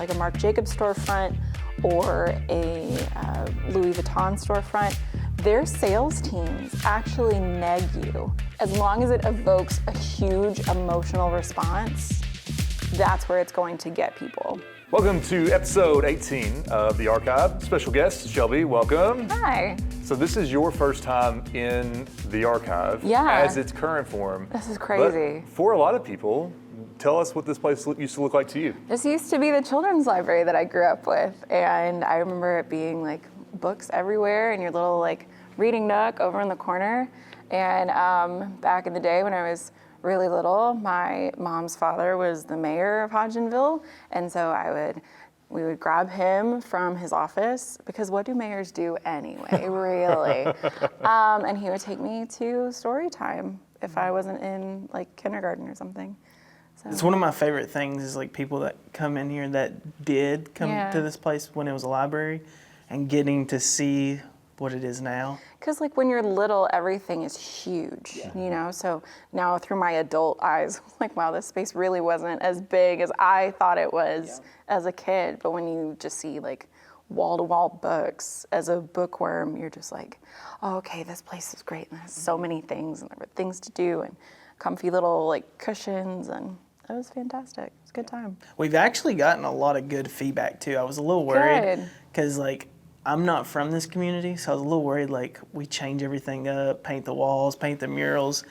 like a Marc Jacobs storefront or a Louis Vuitton storefront, their sales teams actually neg you. As long as it evokes a huge emotional response, that's where it's going to get people. Welcome to episode 18 of The Archive. Special guest, Shelby, welcome. Hi. So this is your first time in The Archive as its current form. This is crazy. But for a lot of people, tell us what this place used to look like to you. This used to be the children's library that I grew up with, and I remember it being like books everywhere and your little like reading nook over in the corner. And back in the day when I was really little, my mom's father was the mayor of Hodgenville, and so we would grab him from his office, because what do mayors do anyway, really? And he would take me to story time if I wasn't in like kindergarten or something. So. It's one of my favorite things is like people that come in here that did come to this place when it was a library and getting to see what it is now. Because like when you're little, everything is huge, you know? So now through my adult eyes, I'm like, wow, this space really wasn't as big as I thought it was as a kid. But when you just see like wall-to-wall books as a bookworm, you're just like, oh, okay, this place is great. And there's so many things, and there were things to do, and comfy little like cushions, and it was fantastic. It was a good time. We've actually gotten a lot of good feedback too. I was a little worried because like I'm not from this community, so I was a little worried like we change everything up, paint the walls, paint the murals,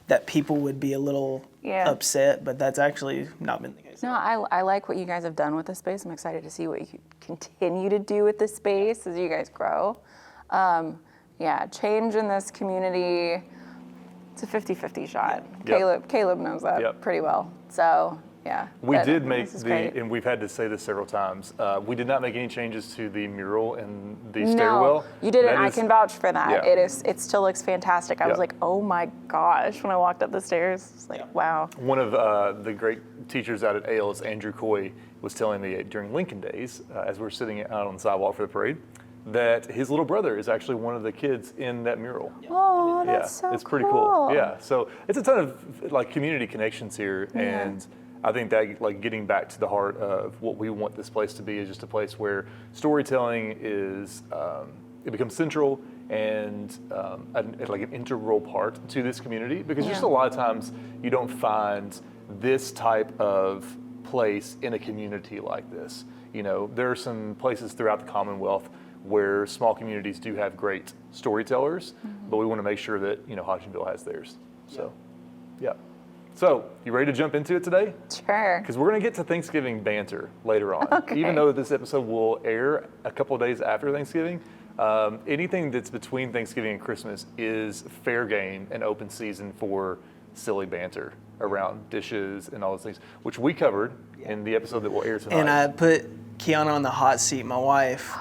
that people would be a little upset, but that's actually not been the case. No, I like what you guys have done with this space. I'm excited to see what you continue to do with this space as you guys grow. Change in this community, it's a 50-50 shot. Caleb knows that pretty well. So, we did make and we've had to say this several times, we did not make any changes to the mural in the stairwell. No, you didn't. I can vouch for that. It still looks fantastic. I was like, oh my gosh, when I walked up the stairs. It's like, wow. One of the great teachers out at Ailes, Andrew Coy, was telling me during Lincoln Days, as we were sitting out on the sidewalk for the parade, that his little brother is actually one of the kids in that mural. Oh, that's so cool. It's pretty cool. Yeah, so it's a ton of like community connections here, and I think that like getting back to the heart of what we want this place to be is just a place where storytelling is it becomes central and like an integral part to this community, because just a lot of times you don't find this type of place in a community like this. You know, there are some places throughout the Commonwealth where small communities do have great storytellers, but we want to make sure that, you know, Hodgenville has theirs. So, So, you ready to jump into it today? Sure. Because we're going to get to Thanksgiving banter later on. Okay. Even though this episode will air a couple of days after Thanksgiving, anything that's between Thanksgiving and Christmas is fair game and open season for silly banter around dishes and all those things, which we covered in the episode that will air tonight. And I put Kiana on the hot seat, my wife.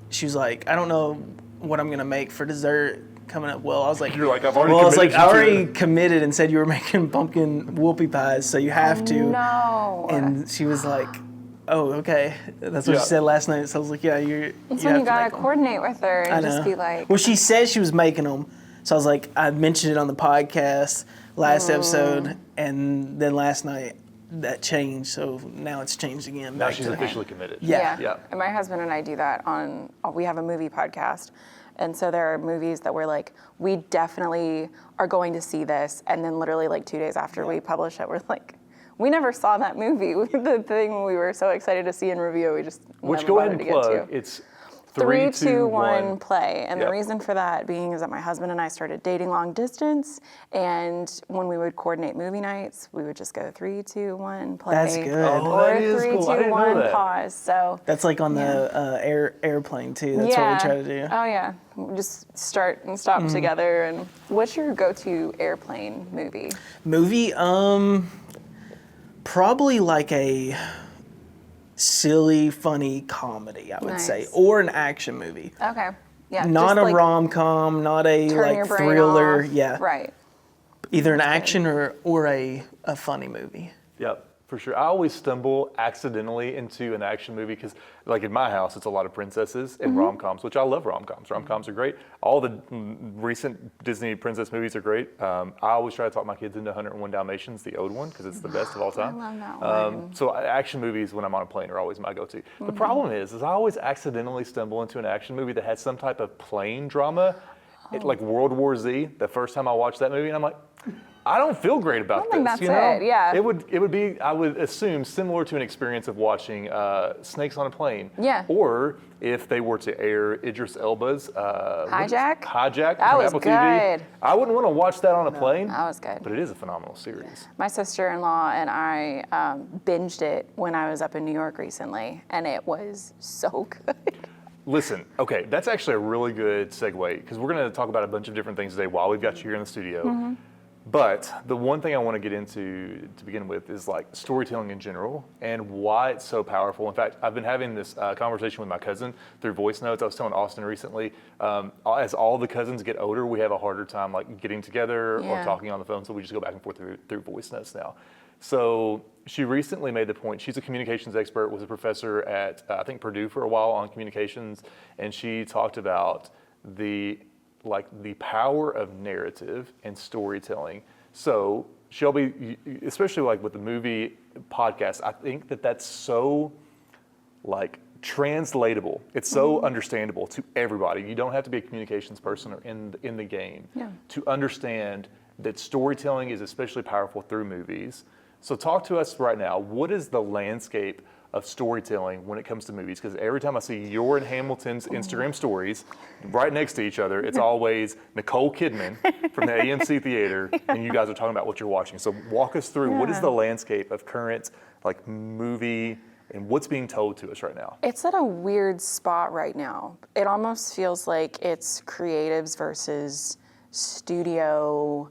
She was like, I don't know what I'm going to make for dessert coming up. Well, I was like, you're like, I've already committed. I already committed and said you were making pumpkin whoopie pies, so you have to. No. And she was like, oh, okay. That's what she said last night. So I was like, yeah, That's when you gotta coordinate with her and just be like. Well, she said she was making them, so I was like, I mentioned it on the podcast last episode, and then last night that changed, so now it's changed again. Now she's officially committed. Yeah. And my husband and I do that we have a movie podcast. And so there are movies that we're like, we definitely are going to see this. And then literally like 2 days after we publish it, we're like, we never saw that movie. The thing we were so excited to see in review, we just Which go ahead and plug. It's 3, 2, 1 play. And the reason for that being is that my husband and I started dating long distance, and when we would coordinate movie nights, we would just go 3, 2, 1 play. That's good. Or 3, 2, 1 pause. So that's like on the airplane too. That's what we try to do. Oh yeah, we just start and stop together. And what's your go-to airplane movie? Probably like a silly, funny comedy, I would say, or an action movie. Okay. Yeah. Not a rom-com, not a like thriller. Yeah. Right. Either an action or a funny movie. Yep. For sure. I always stumble accidentally into an action movie because, like in my house, it's a lot of princesses and rom-coms, which I love rom-coms. Rom-coms are great. All the recent Disney princess movies are great. I always try to talk my kids into 101 Dalmatians, the old one, because it's the best of all time. I love that one. So action movies when I'm on a plane are always my go-to. The problem is I always accidentally stumble into an action movie that has some type of plane drama, like World War Z. The first time I watched that movie, and I'm like, I don't feel great about this. think that's you know? it, yeah. It would be, I would assume, similar to an experience of watching Snakes on a Plane. Yeah. Or if they were to air Idris Elba's Hijack? Hijack That from was Apple TV. good. I wouldn't want to watch that on a plane. That was good. But it is a phenomenal series. My sister-in-law and I binged it when I was up in New York recently, and it was so good. Listen, okay, that's actually a really good segue because we're going to talk about a bunch of different things today while we've got you here in the studio. But the one thing I want to get into to begin with is like storytelling in general and why it's so powerful. In fact, I've been having this conversation with my cousin through voice notes. I was telling Austin recently, as all the cousins get older, we have a harder time like getting together or talking on the phone. So we just go back and forth through voice notes now. So she recently made the point, she's a communications expert, was a professor at, I think, Purdue for a while on communications. And she talked about the power of narrative and storytelling. So Shelby, especially like with the movie podcast, I think that's so like translatable. It's so understandable to everybody. You don't have to be a communications person or in the game to understand that storytelling is especially powerful through movies. So talk to us right now. What is the landscape of storytelling when it comes to movies? Because every time I see your and Hamilton's Instagram stories right next to each other, it's always Nicole Kidman from the AMC Theater, and you guys are talking about what you're watching. So walk us through what is the landscape of current like movie and what's being told to us right now? It's at a weird spot right now. It almost feels like it's creatives versus studio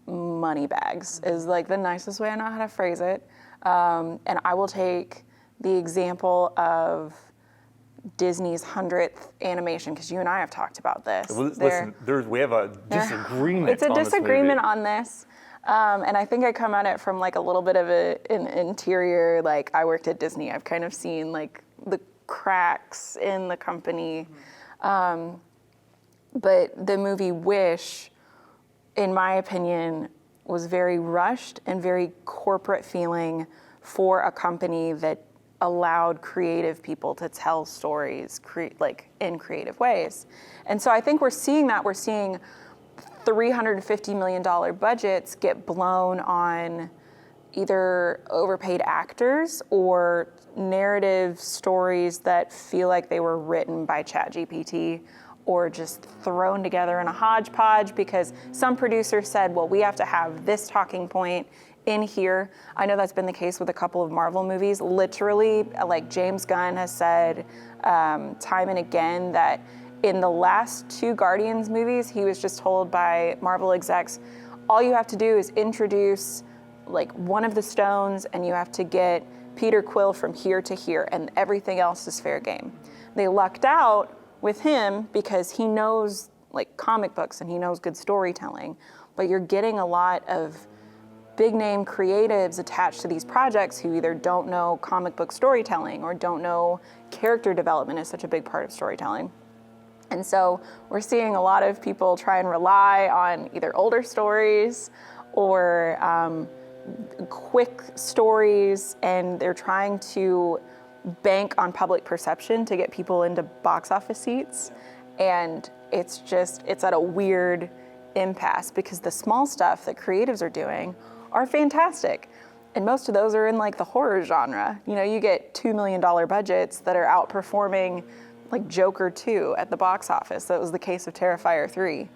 money bags is like the nicest way I know how to phrase it. And I will take the example of Disney's 100th animation, because you and I have talked about this. Listen, we have a disagreement. It's a disagreement on this. And I think I come at it from like a little bit of an interior, like I worked at Disney. I've kind of seen like the cracks in the company. But the movie Wish, in my opinion, was very rushed and very corporate feeling for a company that allowed creative people to tell stories like in creative ways. And so I think we're seeing that. We're seeing $350 million budgets get blown on either overpaid actors or narrative stories that feel like they were written by ChatGPT or just thrown together in a hodgepodge because some producer said, well, we have to have this talking point in here. I know that's been the case with a couple of Marvel movies. Literally, like James Gunn has said time and again that in the last 2 Guardians movies, he was just told by Marvel execs, all you have to do is introduce like one of the stones and you have to get Peter Quill from here to here and everything else is fair game. They lucked out with him because he knows like comic books and he knows good storytelling, but you're getting a lot of big name creatives attached to these projects who either don't know comic book storytelling or don't know character development is such a big part of storytelling. And so we're seeing a lot of people try and rely on either older stories or quick stories, and they're trying to bank on public perception to get people into box office seats. And it's at a weird impasse because the small stuff that creatives are doing are fantastic. And most of those are in like the horror genre. You know, you get $2 million budgets that are outperforming like Joker 2 at the box office. That was the case of Terrifier 3,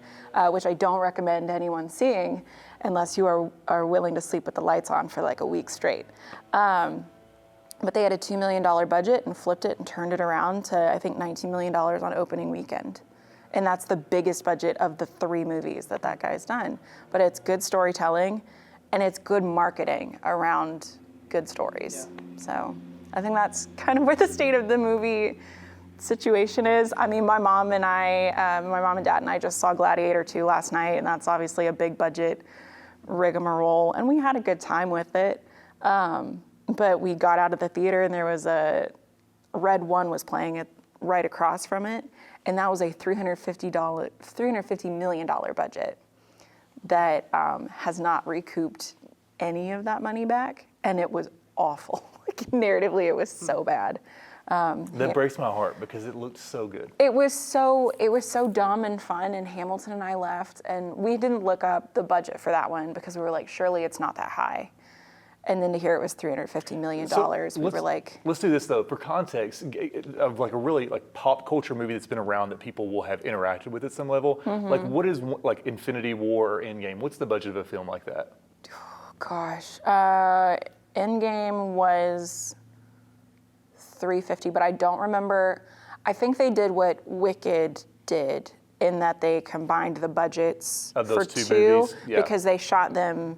which I don't recommend anyone seeing unless you are willing to sleep with the lights on for like a week straight. But they had a $2 million budget and flipped it and turned it around to, I think, $19 million on opening weekend. And that's the biggest budget of the 3 movies that guy's done. But it's good storytelling and it's good marketing around good stories. Yeah. So I think that's kind of where the state of the movie situation is. I mean, my mom and dad and I just saw Gladiator 2 last night, and that's obviously a big budget rigmarole, and we had a good time with it. But we got out of the theater and there was a Red One was playing it right across from it, and that was a $350 million budget that has not recouped any of that money back, and it was awful. Like narratively, it was so bad. That breaks my heart because it looked so good. It was so dumb and fun, and Hamilton and I left, and we didn't look up the budget for that one because we were like, surely it's not that high. And then to hear it was $350 million, we were like... Let's do this, though. For context, of like a really like pop culture movie that's been around that people will have interacted with at some level, like what is like Infinity War or Endgame? What's the budget of a film like that? Gosh. Endgame was $350, but I don't remember. I think they did what Wicked did in that they combined the budgets of those for two two movies? Yeah. because they shot them,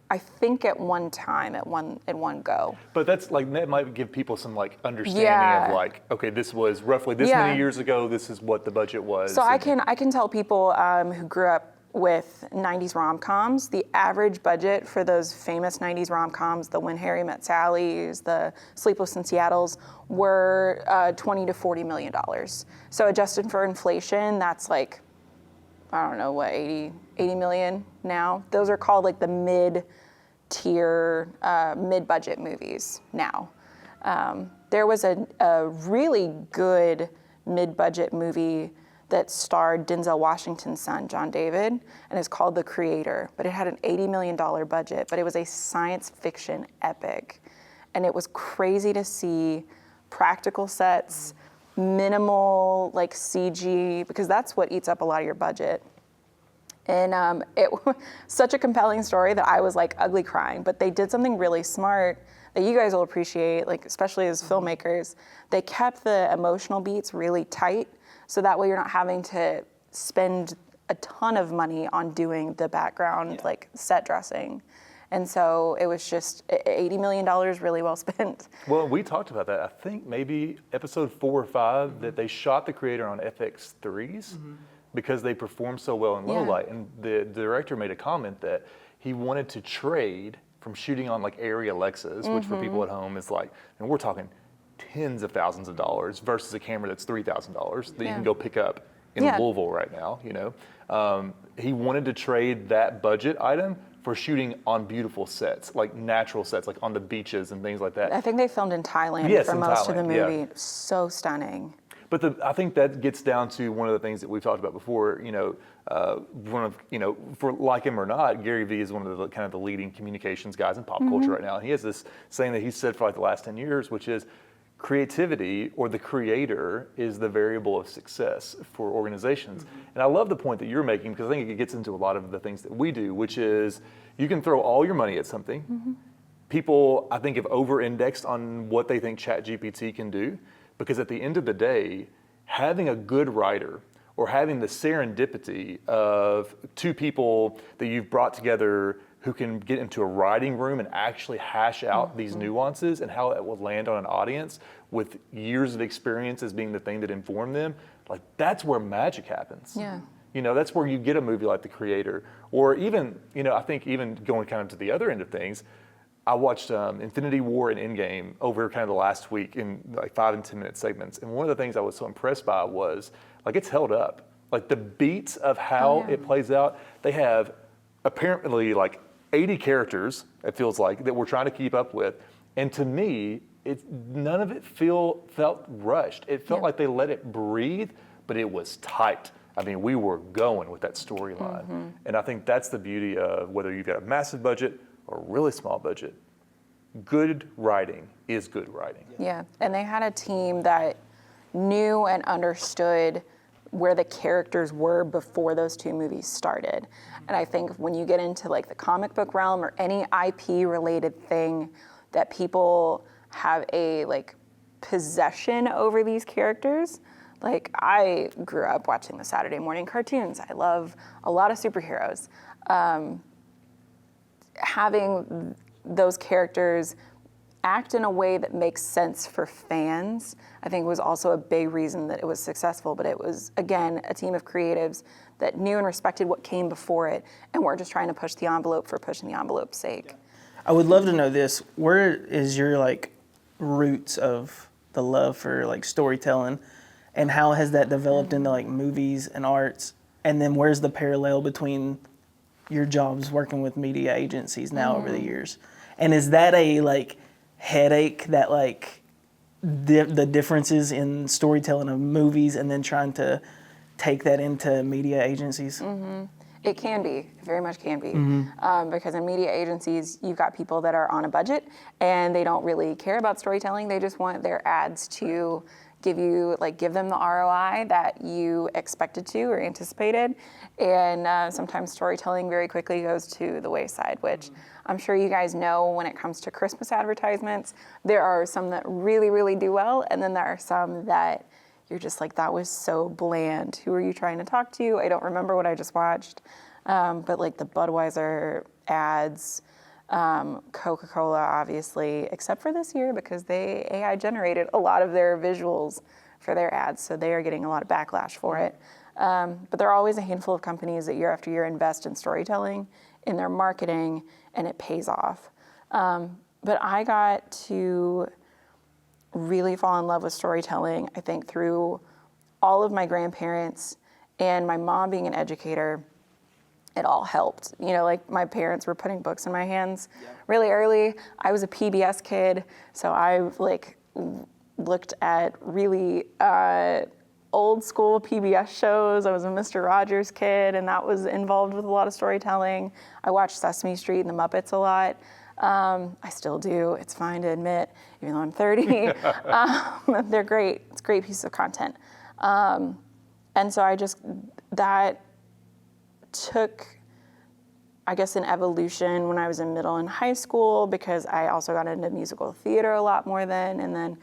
I think, at one time, at one go. But that's like, that might give people some like understanding Yeah. of like, okay, this was roughly this Yeah. many years ago. This is what the budget was. So I can tell people who grew up with 90s rom-coms, the average budget for those famous 90s rom-coms, the When Harry Met Sally's, the Sleepless in Seattle's, were $20 to $40 million. So adjusted for inflation, that's like, I don't know, what, 80 million now? Those are called like the mid-tier, mid-budget movies now. There was a really good mid-budget movie that starred Denzel Washington's son, John David, and is called The Creator. But it had an $80 million budget, but it was a science fiction epic. And it was crazy to see practical sets, minimal like CG, because that's what eats up a lot of your budget. And it was such a compelling story that I was like ugly crying, but they did something really smart that you guys will appreciate, like especially as filmmakers. They kept the emotional beats really tight, so that way you're not having to spend a ton of money on doing the background, like set dressing. And so it was just $80 million really well spent. Well, we talked about that. I think maybe episode 4 or 5 that they shot The Creator on FX3s because they performed so well in low light. And the director made a comment that he wanted to trade from shooting on like Arri Alexas, which for people at home is like, and we're talking tens of thousands of dollars versus a camera that's $3,000 that you can go pick up in Louisville right now, you know. He wanted to trade that budget item for shooting on beautiful sets, like natural sets, like on the beaches and things like that. I think they filmed in Thailand for most of the movie. So stunning. But I think that gets down to one of the things that we've talked about before. You know, for like him or not, Gary Vee is one of the kind of the leading communications guys in pop culture right now. And he has this saying that he's said for like the last 10 years, which is creativity or the creator is the variable of success for organizations. And I love the point that you're making because I think it gets into a lot of the things that we do, which is you can throw all your money at something. People, I think, have over-indexed on what they think ChatGPT can do. Because at the end of the day, having a good writer or having the serendipity of two people that you've brought together who can get into a writing room and actually hash out these nuances and how it will land on an audience with years of experience as being the thing that informed them, like that's where magic happens. Yeah. You know, that's where you get a movie like The Creator. Or even, you know, I think even going kind of to the other end of things, I watched Infinity War and Endgame over kind of the last week in like 5 and 10 minute segments. And one of the things I was so impressed by was like it's held up. Like the beats of how it plays out, they have apparently like 80 characters, it feels like, that we're trying to keep up with. And to me, none of it felt rushed. It felt like they let it breathe, but it was tight. I mean, we were going with that storyline. And I think that's the beauty of whether you've got a massive budget or a really small budget, good writing is good writing. Yeah, and they had a team that knew and understood where the characters were before those two movies started. And I think when you get into like the comic book realm or any IP related thing that people have a like possession over these characters, like I grew up watching the Saturday morning cartoons. I love a lot of superheroes. Having those characters act in a way that makes sense for fans, I think was also a big reason that it was successful. But it was, again, a team of creatives that knew and respected what came before it and weren't just trying to push the envelope for pushing the envelope's sake. I would love to know this. Where is your like roots of the love for like storytelling, and how has that developed into like movies and arts? And then where's the parallel between your jobs working with media agencies now over the years? And is that a like headache that like the differences in storytelling of movies and then trying to take that into media agencies? It can be, it very much can be. Because in media agencies, you've got people that are on a budget and they don't really care about storytelling. They just want their ads to give them the ROI that you expected to or anticipated. And sometimes storytelling very quickly goes to the wayside, which I'm sure you guys know when it comes to Christmas advertisements, there are some that really, really do well. And then there are some that you're just like, that was so bland. Who are you trying to talk to? I don't remember what I just watched. But like the Budweiser ads, Coca-Cola, obviously, except for this year because they AI generated a lot of their visuals for their ads. So they are getting a lot of backlash for it. But there are always a handful of companies that year after year invest in storytelling, in their marketing, and it pays off. But I got to really fall in love with storytelling, I think, through all of my grandparents and my mom being an educator. It all helped. Like my parents were putting books in my hands really early. I was a PBS kid, so I looked at really old school PBS shows. I was a Mr. Rogers kid, and that was involved with a lot of storytelling. I watched Sesame Street and the Muppets a lot. I still do. It's fine to admit, even though I'm 30. They're great. It's a great piece of content. And so that took, I guess, an evolution when I was in middle and high school, because I also got into musical theater a lot more then, and then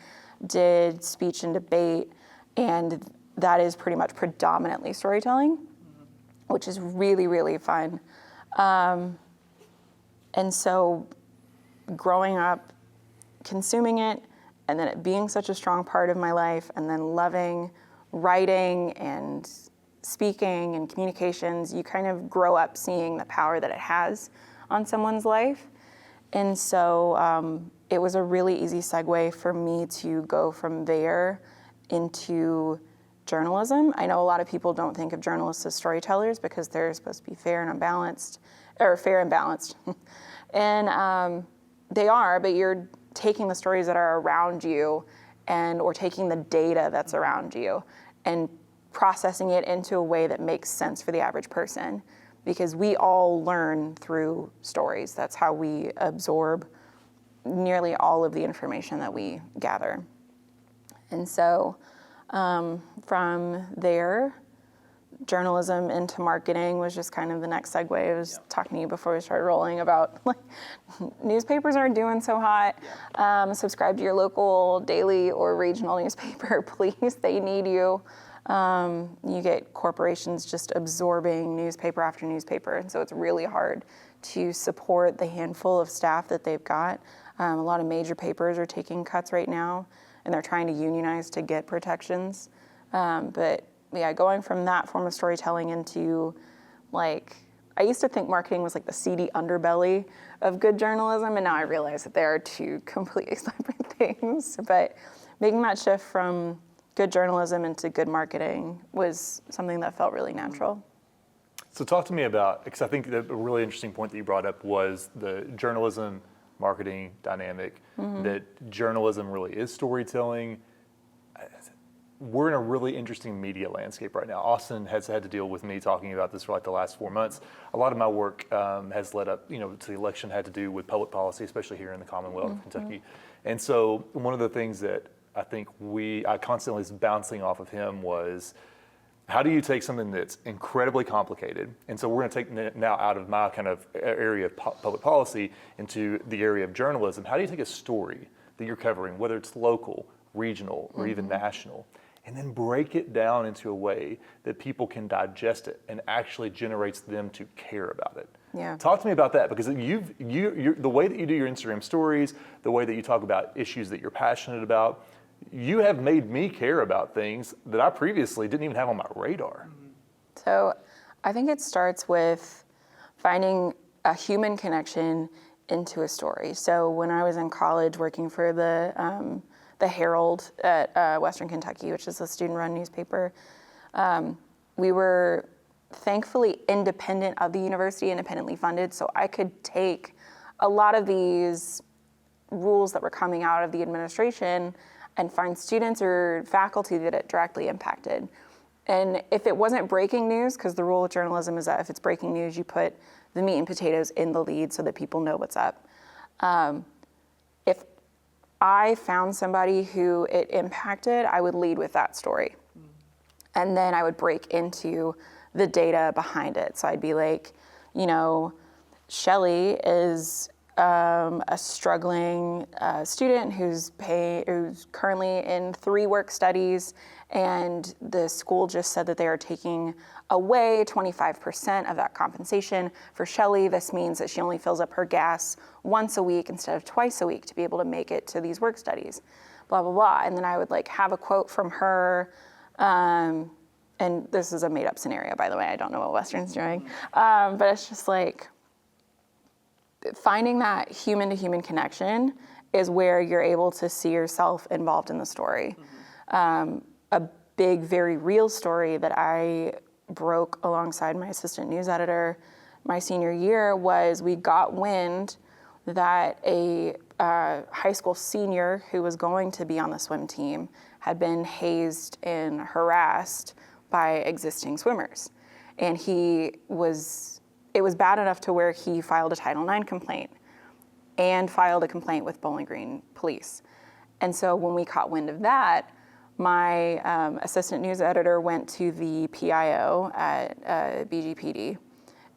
did speech and debate. And that is pretty much predominantly storytelling, which is really, really fun. And so growing up, consuming it, and then it being such a strong part of my life, and then loving writing and speaking and communications, you kind of grow up seeing the power that it has on someone's life. And so it was a really easy segue for me to go from there into journalism. I know a lot of people don't think of journalists as storytellers because they're supposed to be fair and balanced. And they are, but you're taking the stories that are around you or taking the data that's around you and processing it into a way that makes sense for the average person, because we all learn through stories. That's how we absorb nearly all of the information that we gather. And so from there, journalism into marketing was just kind of the next segue. I was talking to you before we started rolling about newspapers aren't doing so hot. Subscribe to your local daily or regional newspaper, please. They need you. You get corporations just absorbing newspaper after newspaper, and so it's really hard to support the handful of staff that they've got. A lot of major papers are taking cuts right now, and they're trying to unionize to get protections. But yeah, going from that form of storytelling into I used to think marketing was like the seedy underbelly of good journalism, and now I realize that they are two completely separate things. But making that shift from good journalism into good marketing was something that felt really natural. So talk to me about, because I think a really interesting point that you brought up was the journalism marketing dynamic, that journalism really is storytelling. We're in a really interesting media landscape right now. Austin has had to deal with me talking about this for the last 4 months. A lot of my work has led up, to the election, had to do with public policy, especially here in the Commonwealth of Kentucky. And so one of the things that I think I constantly was bouncing off of him was, how do you take something that's incredibly complicated? And so we're going to take now out of my kind of area of public policy into the area of journalism. How do you take a story that you're covering, whether it's local, regional, or even national, and then break it down into a way that people can digest it and actually generates them to care about it? Yeah. Talk to me about that, because you're the way that you do your Instagram stories, the way that you talk about issues that you're passionate about, you have made me care about things that I previously didn't even have on my radar. So I think it starts with finding a human connection into a story. So when I was in college working for the Herald at Western Kentucky, which is a student-run newspaper, we were thankfully independent of the university, independently funded, so I could take a lot of these rules that were coming out of the administration and find students or faculty that it directly impacted. And if it wasn't breaking news, because the rule of journalism is that if it's breaking news, you put the meat and potatoes in the lead so that people know what's up. If I found somebody who it impacted, I would lead with that story. And then I would break into the data behind it. So I'd be like, Shelly is a struggling student who's currently in 3 work studies, and the school just said that they are taking away 25% of that compensation. For Shelly, this means that she only fills up her gas once a week instead of twice a week to be able to make it to these work studies, blah, blah, blah. And then I would have a quote from her, and this is a made up scenario, by the way, I don't know what Western's doing, but it's just finding that human to human connection is where you're able to see yourself involved in the story. A big, very real story that I broke alongside my assistant news editor my senior year was we got wind that a high school senior who was going to be on the swim team had been hazed and harassed by existing swimmers. And it was bad enough to where he filed a Title IX complaint and filed a complaint with Bowling Green Police. And so when we caught wind of that, my assistant news editor went to the PIO at BGPD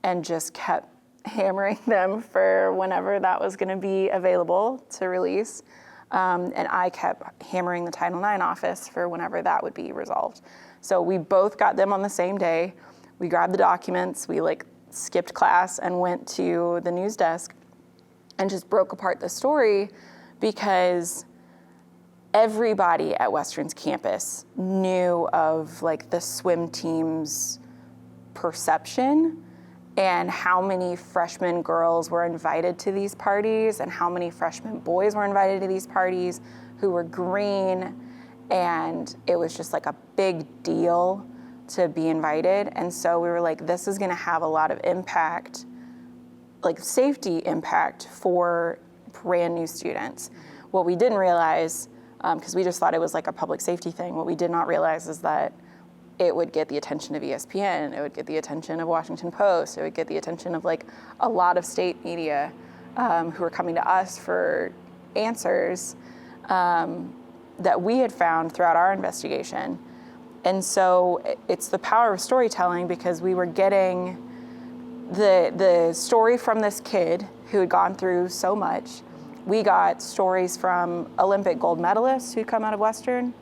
and just kept hammering them for whenever that was going to be available to release. And I kept hammering the Title IX office for whenever that would be resolved. So we both got them on the same day. We grabbed the documents, we skipped class and went to the news desk and just broke apart the story, because everybody at Western's campus knew of the swim team's perception and how many freshman girls were invited to these parties and how many freshman boys were invited to these parties who were green. And it was just a big deal to be invited. And so we were like, this is gonna have a lot of impact, safety impact for brand new students. What we didn't realize, because we just thought it was a public safety thing, what we did not realize is that it would get the attention of ESPN, it would get the attention of Washington Post, it would get the attention of a lot of state media who were coming to us for answers that we had found throughout our investigation. And so it's the power of storytelling, because we were getting the story from this kid who had gone through so much. We got stories from Olympic gold medalists who'd come out of Western.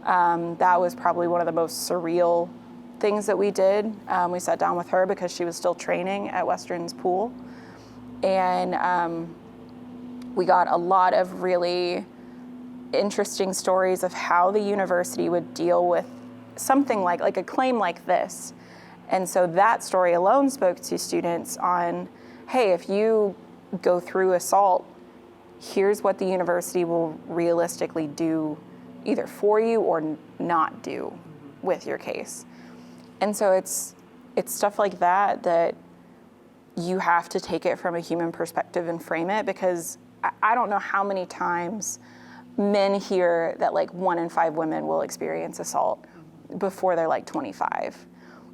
That was probably one of the most surreal things that we did. We sat down with her because she was still training at Western's pool. And we got a lot of really interesting stories of how the university would deal with something like a claim like this. And so that story alone spoke to students on, hey, if you go through assault, here's what the university will realistically do either for you or not do with your case. And so it's stuff like that you have to take it from a human perspective and frame it, because I don't know how many times men hear that 1 in 5 women will experience assault before they're 25.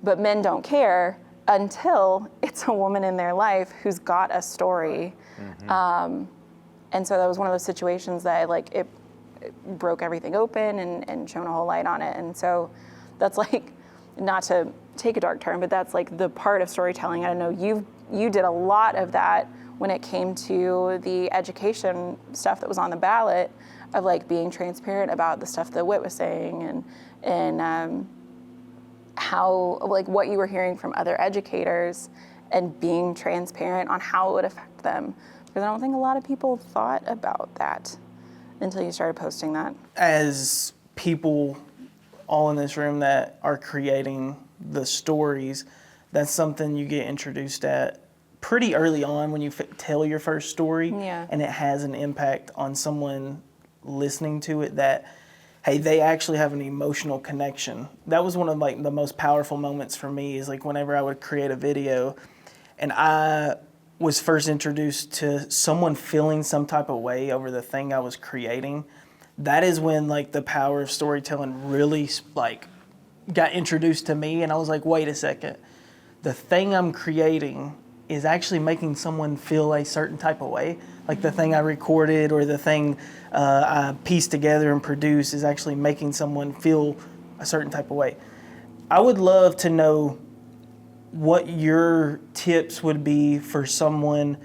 But men don't care until it's a woman in their life who's got a story. Mm-hmm. And so that was one of those situations that it broke everything open and shone a whole light on it. And so that's not to take a dark turn, but that's the part of storytelling. I know you did a lot of that when it came to the education stuff that was on the ballot, of being transparent about the stuff that Whit was saying and how what you were hearing from other educators and being transparent on how it would affect them. Because I don't think a lot of people thought about that until you started posting that. As people all in this room that are creating the stories, that's something you get introduced at pretty early on when you tell your first story, Yeah. and it has an impact on someone listening to it that, hey, they actually have an emotional connection. That was one of like the most powerful moments for me, is like whenever I would create a video and I was first introduced to someone feeling some type of way over the thing I was creating. That is when like the power of storytelling really like got introduced to me, and I was like, wait a second, the thing I'm creating is actually making someone feel a certain type of way. Like the thing I recorded or the thing I pieced together and produced is actually making someone feel a certain type of way. I would love to know what your tips would be for someone,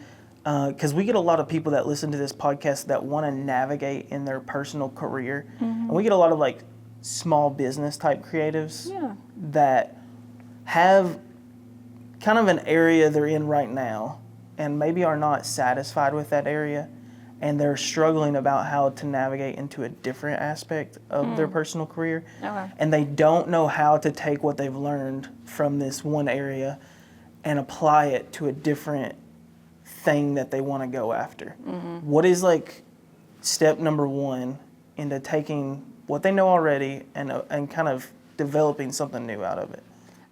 because we get a lot of people that listen to this podcast that want to navigate in their personal career. And we get a lot of like small business type creatives that have kind of an area they're in right now and maybe are not satisfied with that area, and they're struggling about how to navigate into a different aspect of their personal career. Okay. And they don't know how to take what they've learned from this one area and apply it to a different thing that they want to go after. What is like step number one into taking what they know already and kind of developing something new out of it?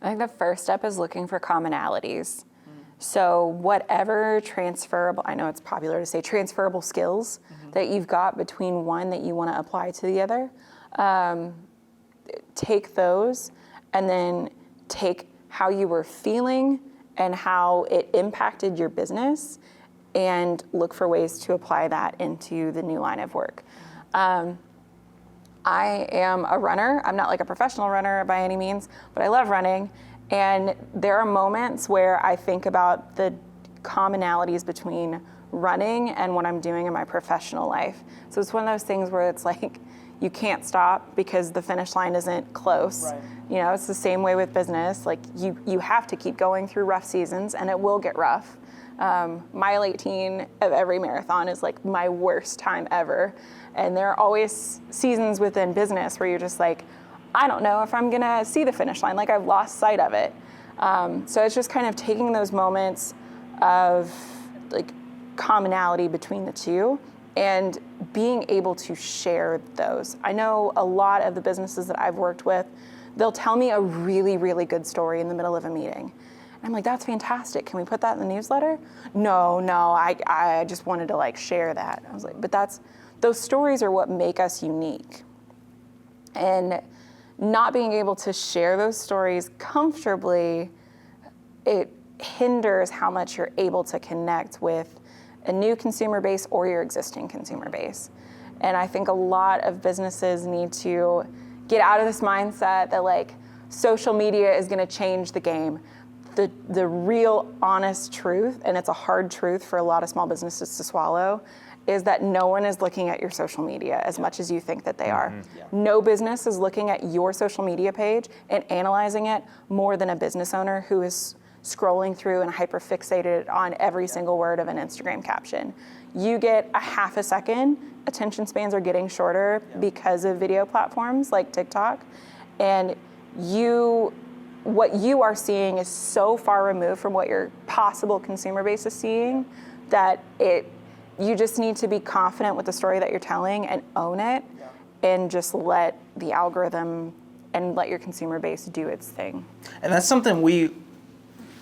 I think the first step is looking for commonalities. So whatever transferable, I know it's popular to say transferable skills that you've got between one that you want to apply to the other, take those and then take how you were feeling and how it impacted your business and look for ways to apply that into the new line of work. I am a runner. I'm not like a professional runner by any means, but I love running. And there are moments where I think about the commonalities between running and what I'm doing in my professional life. So it's one of those things where it's like, you can't stop because the finish line isn't close. Right. You know, it's the same way with business. Like you have to keep going through rough seasons, and it will get rough. Mile 18 of every marathon is like my worst time ever. And there are always seasons within business where you're just like, I don't know if I'm gonna see the finish line, like I've lost sight of it. So it's just kind of taking those moments of like commonality between the two and being able to share those. I know a lot of the businesses that I've worked with, they'll tell me a really, really good story in the middle of a meeting. And I'm like, that's fantastic. Can we put that in the newsletter? No, I just wanted to like share that. I was like, but those stories are what make us unique. And not being able to share those stories comfortably, it hinders how much you're able to connect with a new consumer base or your existing consumer base. And I think a lot of businesses need to get out of this mindset that like social media is gonna change the game. The real honest truth, and it's a hard truth for a lot of small businesses to swallow, is that no one is looking at your social media as much as you think that they are. Yeah. No business is looking at your social media page and analyzing it more than a business owner who is scrolling through and hyper-fixated on every single word of an Instagram caption. You get a half a second, attention spans are getting shorter because of video platforms like TikTok, and what you are seeing is so far removed from what your possible consumer base is seeing that you just need to be confident with the story that you're telling and own it, and just let the algorithm and let your consumer base do its thing. And that's something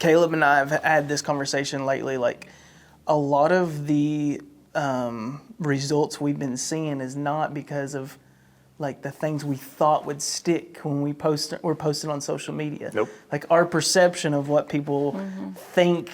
Caleb and I have had this conversation lately. Like a lot of the results we've been seeing is not because of like the things we thought would stick when we're posted on social media. Nope. Like our perception of what people think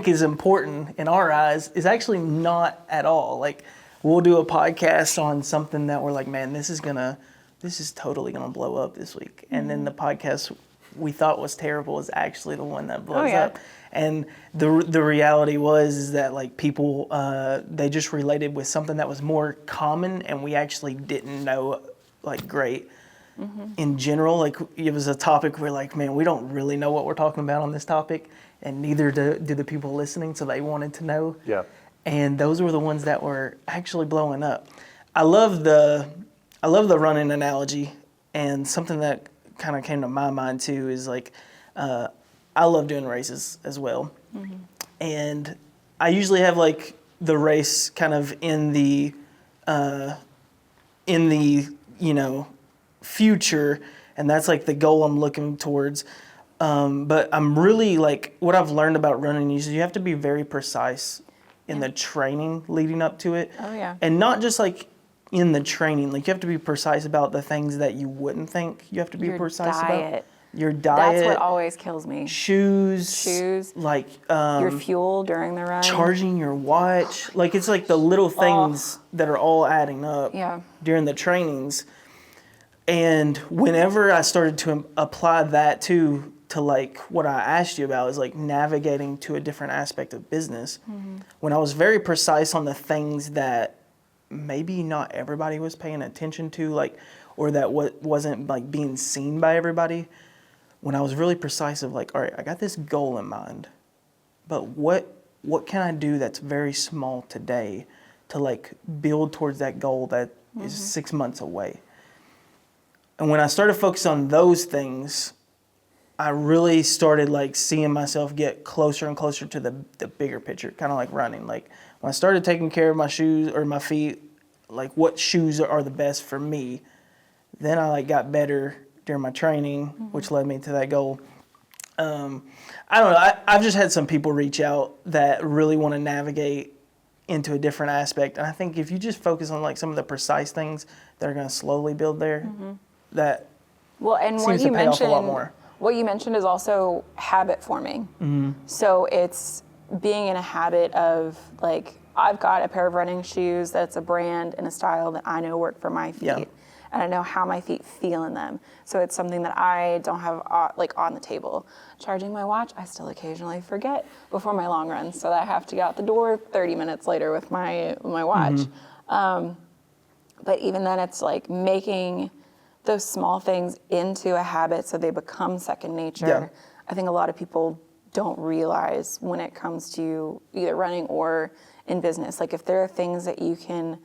is important in our eyes is actually not at all. Like we'll do a podcast on something that we're like, man, this is totally gonna blow up this week. And then the podcast we thought was terrible is actually the one that blows up. And the reality is that like people, they just related with something that was more common and we actually didn't know like great. In general, like it was a topic where like, man, we don't really know what we're talking about on this topic, and neither do the people listening, so they wanted to know. Yeah. And those were the ones that were actually blowing up. I love the running analogy, and something that kind of came to my mind too is like, I love doing races as well. And I usually have like the race kind of in the future, and that's like the goal I'm looking towards. But I'm really like, what I've learned about running is you have to be very precise in the training leading up to it. Oh, yeah. And not just like in the training, like you have to be precise about the things that you wouldn't think you have to be precise about. Your diet. That's what always kills me. Shoes. Like your fuel during the run. charging your watch. Like it's like the little things that are all adding up during the trainings. And whenever I started to apply that to like what I asked you about is like navigating to a different aspect of business. When I was very precise on the things that maybe not everybody was paying attention to, like, or that wasn't like being seen by everybody. When I was really precise of like, all right, I got this goal in mind, but what can I do that's very small today to like build towards that goal that is 6 months away? And when I started focusing on those things, I really started like seeing myself get closer and closer to the bigger picture, kind of like running. Like when I started taking care of my shoes or my feet, like what shoes are the best for me, then I like got better during my training, which led me to that goal. I don't know. I've just had some people reach out that really want to navigate into a different aspect. And I think if you just focus on like some of the precise things that are going to slowly build there, that seems to pay off a lot more. What you mentioned is also habit forming. So it's being in a habit of like, I've got a pair of running shoes that's a brand and a style that I know work for my feet. Yeah. And I know how my feet feel in them. So it's something that I don't have like on the table. Charging my watch, I still occasionally forget before my long runs, so that I have to get out the door 30 minutes later with my watch. But even then, it's like making those small things into a habit so they become second nature. Yeah. I think a lot of people don't realize when it comes to either running or in business. Like if there are things that you can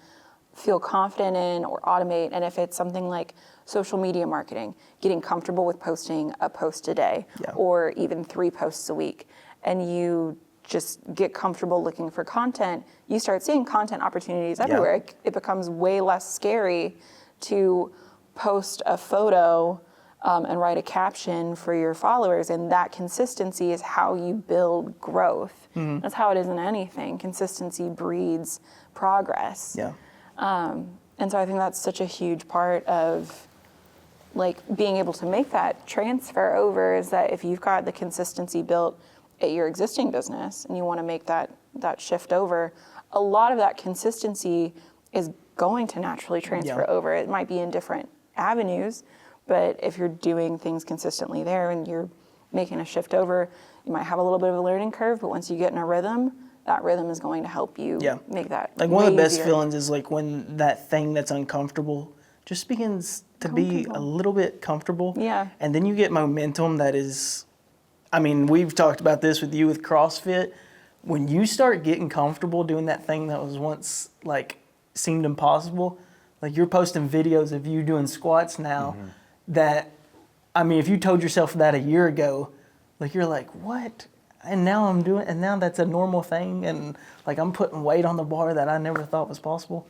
feel confident in or automate, and if it's something like social media marketing, getting comfortable with posting a post a day or even 3 posts a week, and you just get comfortable looking for content, you start seeing content opportunities everywhere. It becomes way less scary to post a photo and write a caption for your followers, and that consistency is how you build growth. That's how it is in anything. Consistency breeds progress. And so I think that's such a huge part of like being able to make that transfer over, is that if you've got the consistency built at your existing business and you want to make that shift over, a lot of that consistency is going to naturally transfer over. It might be in different avenues, but if you're doing things consistently there and you're making a shift over, you might have a little bit of a learning curve, but once you get in a rhythm, that rhythm is going to help you make that like one of the best feelings is like when that thing that's uncomfortable just begins to be a little bit comfortable. And then you get momentum that is, I mean, we've talked about this with you with CrossFit. When you start getting comfortable doing that thing that was once like seemed impossible, like you're posting videos of you doing squats now that, I mean, if you told yourself that a year ago, like you're like, what? And now I'm doing, and now that's a normal thing, and like I'm putting weight on the bar that I never thought was possible.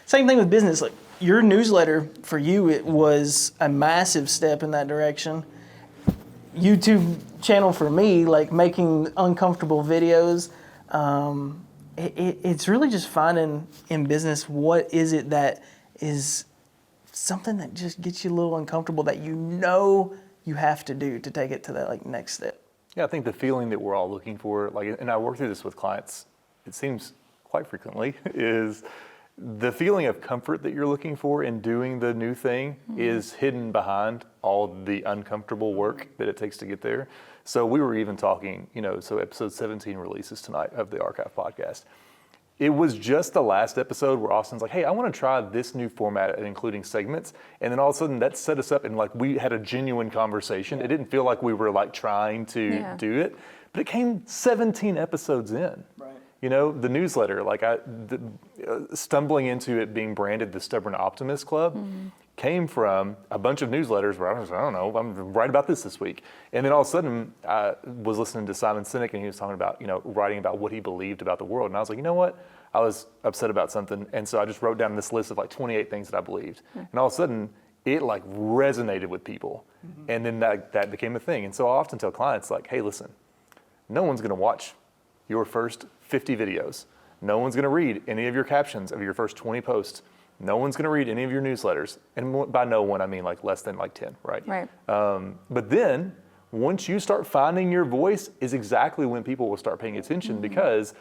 Same thing with business. Like your newsletter for you, it was a massive step in that direction. YouTube channel for me, like making uncomfortable videos. It's really just finding in business what is it that is something that just gets you a little uncomfortable that you know you have to do to take it to that like next step. Yeah, I think the feeling that we're all looking for, like, and I work through this with clients, it seems quite frequently, is the feeling of comfort that you're looking for in doing the new thing is hidden behind all the uncomfortable work that it takes to get there. So we were even talking, so episode 17 releases tonight of the Archive podcast. It was just the last episode where Austin's like, hey, I want to try this new format including segments. And then all of a sudden that set us up and like we had a genuine conversation. It didn't feel like we were like trying to do it, but it came 17 episodes in. Right. The newsletter, like stumbling into it being branded the Stubborn Optimist Club, came from a bunch of newsletters where I don't know, I'm writing about this week. And then all of a sudden, I was listening to Simon Sinek, and he was talking about, writing about what he believed about the world. And I was like, you know what? I was upset about something. And so I just wrote down this list of like 28 things that I believed. And all of a sudden, it like resonated with people. And then that became a thing. And so I often tell clients like, hey, listen, no one's going to watch your first 50 videos. No one's going to read any of your captions of your first 20 posts. No one's going to read any of your newsletters. And by no one, I mean like less than like 10, right? Right. But then once you start finding your voice is exactly when people will start paying attention because,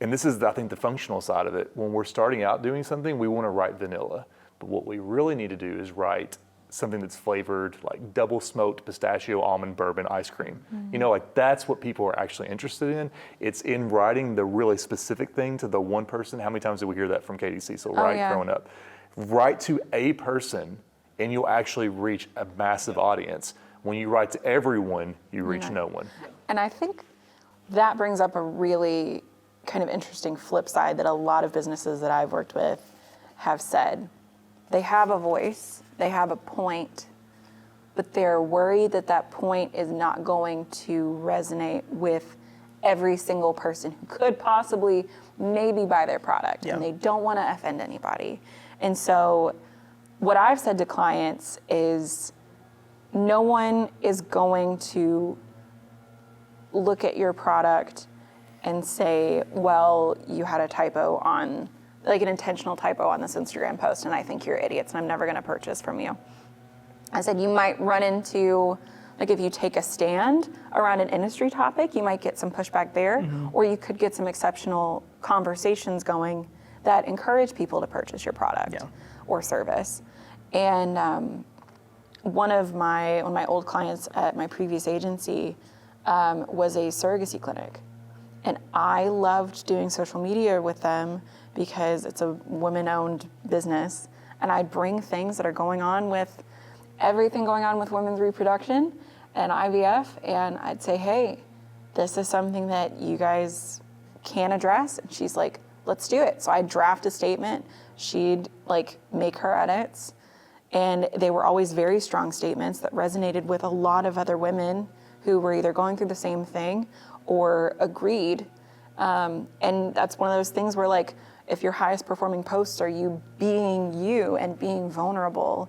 and this is, I think, the functional side of it. When we're starting out doing something, we want to write vanilla. But what we really need to do is write something that's flavored like double smoked pistachio almond bourbon ice cream. Like that's what people are actually interested in. It's in writing the really specific thing to the one person. How many times did we hear that from Katie Cecil, right? Growing up. Write to a person and you'll actually reach a massive audience. When you write to everyone, you reach no one. And I think that brings up a really kind of interesting flip side that a lot of businesses that I've worked with have said. They have a voice, they have a point, but they're worried that that point is not going to resonate with every single person who could possibly maybe buy their product, and they don't want to offend anybody. And so what I've said to clients is no one is going to look at your product and say, well, you had a typo on, like an intentional typo on this Instagram post, and I think you're idiots and I'm never gonna purchase from you. I said, you might run into, like if you take a stand around an industry topic, you might get some pushback there, or you could get some exceptional conversations going that encourage people to purchase your product or service. And one of my old clients at my previous agency was a surrogacy clinic. And I loved doing social media with them because it's a women-owned business. And I'd bring things that are going on with everything going on with women's reproduction and IVF. And I'd say, hey, this is something that you guys can address. And she's like, let's do it. So I'd draft a statement. She'd like make her edits. And they were always very strong statements that resonated with a lot of other women who were either going through the same thing or agreed. And that's one of those things where like, if your highest performing posts are you being you and being vulnerable,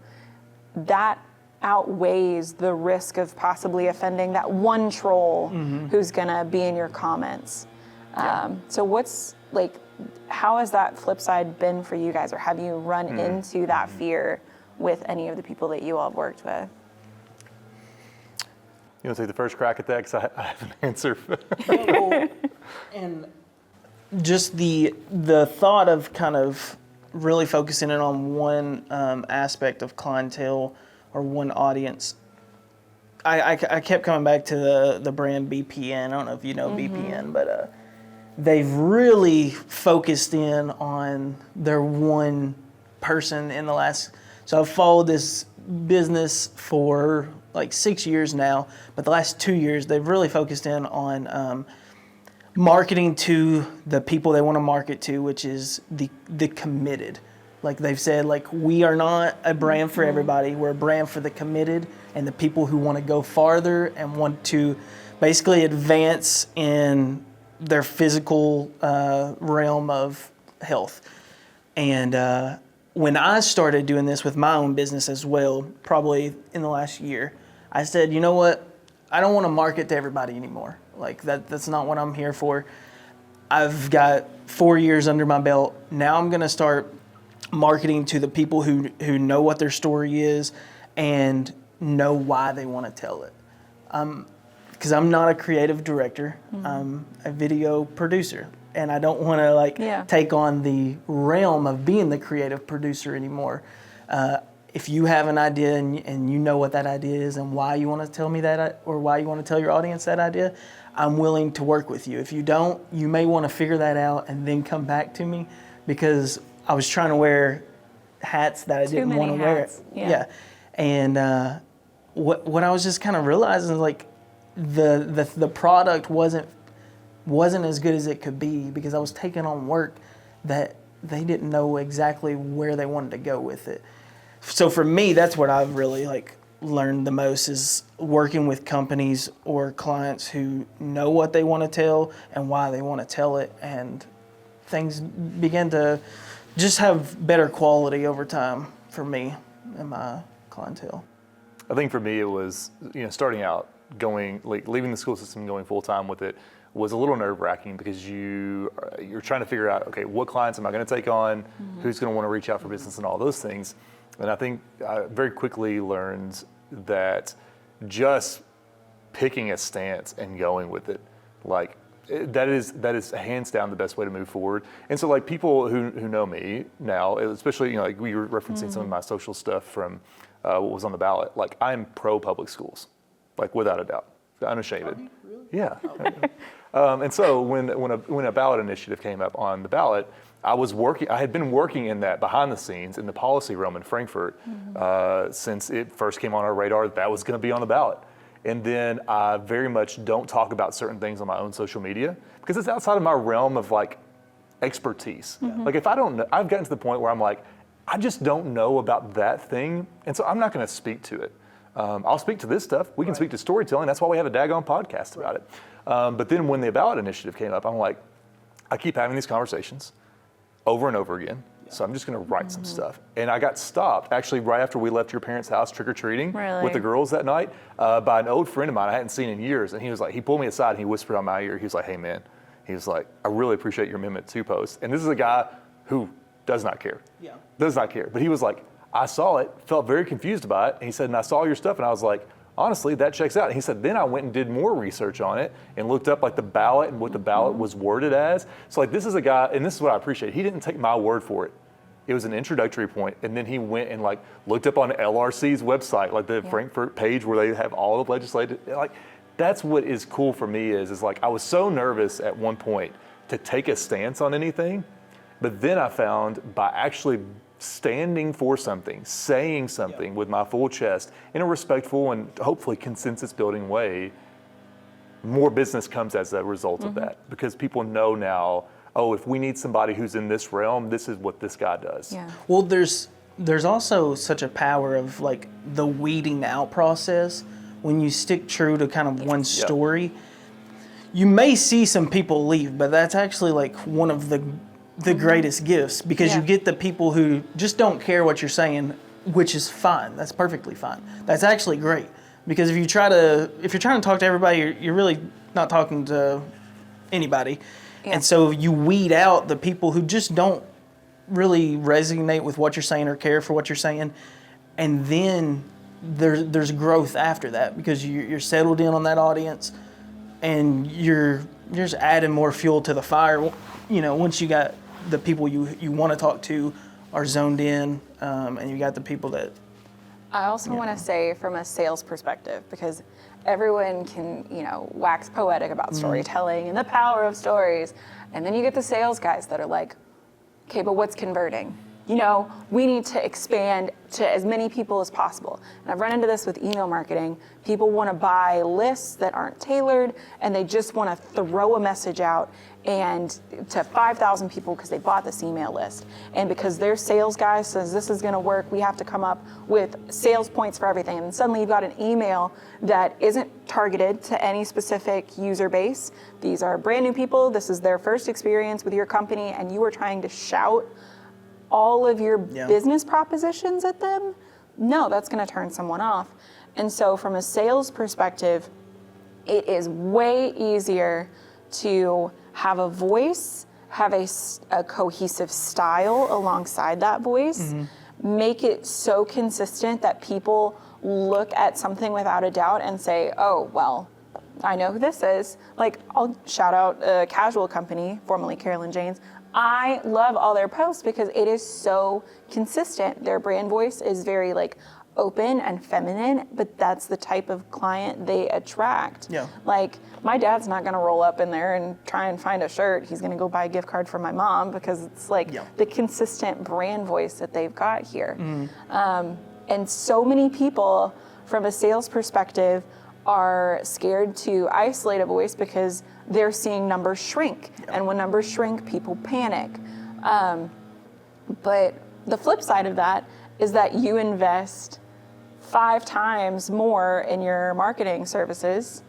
that outweighs the risk of possibly offending that one troll who's gonna be in your comments. So what's like, how has that flip side been for you guys, or have you run into that fear with any of the people that you all have worked with? You want to take the first crack at that? Because I have an answer. And just the thought of kind of really focusing in on one aspect of clientele or one audience. I kept coming back to the brand BPN. I don't know if you know BPN, but they've really focused in on their one person in the last. So I've followed this business for like 6 years now, but the last 2 years they've really focused in on marketing to the people they want to market to, which is the committed. Like they've said, like, we are not a brand for everybody. We're a brand for the committed and the people who want to go farther and want to basically advance in their physical realm of health. And when I started doing this with my own business as well, probably in the last year, I said, you know what? I don't want to market to everybody anymore. Like that's not what I'm here for. I've got 4 years under my belt. Now I'm going to start marketing to the people who know what their story is and know why they want to tell it. Because I'm not a creative director. I'm a video producer. And I don't want to take on the realm of being the creative producer anymore. If you have an idea and you know what that idea is and why you want to tell me that, or why you want to tell your audience that idea, I'm willing to work with you. If you don't, you may want to figure that out and then come back to me, because I was trying to wear hats that I didn't want to wear. Yeah. And what I was just kind of realizing is like the product wasn't as good as it could be, because I was taking on work that they didn't know exactly where they wanted to go with it. So for me, that's what I've really like learned the most is working with companies or clients who know what they want to tell and why they want to tell it, and things begin to just have better quality over time for me and my clientele. I think for me it was, starting out, leaving the school system and going full time with it was a little nerve-wracking because you're trying to figure out, okay, what clients am I going to take on, who's going to want to reach out for business and all those things. And I think I very quickly learned that just picking a stance and going with it, that is hands down the best way to move forward. And so people who know me now, especially, we were referencing some of my social stuff from what was on the ballot, I'm pro public schools, without a doubt, unashamed. Are you really? Yeah. And so when a ballot initiative came up on the ballot, I had been working in that behind the scenes in the policy realm in Frankfurt since it first came on our radar that was going to be on the ballot. And then I very much don't talk about certain things on my own social media because it's outside of my realm of expertise. If I don't know, I've gotten to the point where I'm I just don't know about that thing. And so I'm not going to speak to it. I'll speak to this stuff. We can speak to storytelling. That's why we have a daggone podcast about it. But then when the ballot initiative came up, I'm I keep having these conversations over and over again. So I'm just going to write some stuff. And I got stopped actually right after we left your parents' house trick-or-treating with the girls that night by an old friend of mine I hadn't seen in years. And he was he pulled me aside and he whispered on my ear. He was hey man, he was I really appreciate your Amendment 2 post. And this is a guy who does not care. Yeah. Does not care. But he was I saw it, felt very confused by it. And he said, and I saw your stuff and I was honestly, that checks out. And he said, then I went and did more research on it and looked up the ballot and what the ballot was worded as. So this is a guy, and this is what I appreciate. He didn't take my word for it. It was an introductory point, and then he went and looked up on LRC's website, the Frankfurt page where they have all the legislative. That's what is cool for me is I was so nervous at one point to take a stance on anything, but then I found by actually standing for something, saying something with my full chest in a respectful and hopefully consensus building way, more business comes as a result of that because people know now, oh, if we need somebody who's in this realm, this is what this guy does. Yeah. Well, there's also such a power of the weeding out process when you stick true to kind of one story. You may see some people leave, but that's actually one of the greatest gifts because you get the people who just don't care what you're saying, which is fine. That's perfectly fine. That's actually great because if you're trying to talk to everybody, you're really not talking to anybody. Yeah. And so you weed out the people who just don't really resonate with what you're saying or care for what you're saying. And then there's growth after that because you're settled in on that audience and you're just adding more fuel to the fire. Once you got the people you want to talk to are zoned in and you got the people that... I also want to say from a sales perspective, because everyone can, wax poetic about storytelling and the power of stories. And then you get the sales guys that are okay, but what's converting? We need to expand to as many people as possible. And I've run into this with email marketing. People want to buy lists that aren't tailored, and they just want to throw a message out and to 5,000 people because they bought this email list. And because their sales guy says this is going to work, we have to come up with sales points for everything. And suddenly you've got an email that isn't targeted to any specific user base. These are brand new people. This is their first experience with your company, and you are trying to shout all of your business propositions at them. No, that's going to turn someone off. And so from a sales perspective, it is way easier to have a voice, have a cohesive style alongside that voice, make it so consistent that people look at something without a doubt and say, oh, well, I know who this is. I'll shout out a casual company, formerly Carolyn Jane's. I love all their posts because it is so consistent. Their brand voice is very open and feminine, but that's the type of client they attract. Yeah. My dad's not gonna roll up in there and try and find a shirt. He's gonna go buy a gift card for my mom because it's the consistent brand voice that they've got here. And so many people from a sales perspective are scared to isolate a voice because they're seeing numbers shrink. Yep. And when numbers shrink, people panic. But the flip side of that is that you invest 5 times more in your marketing services,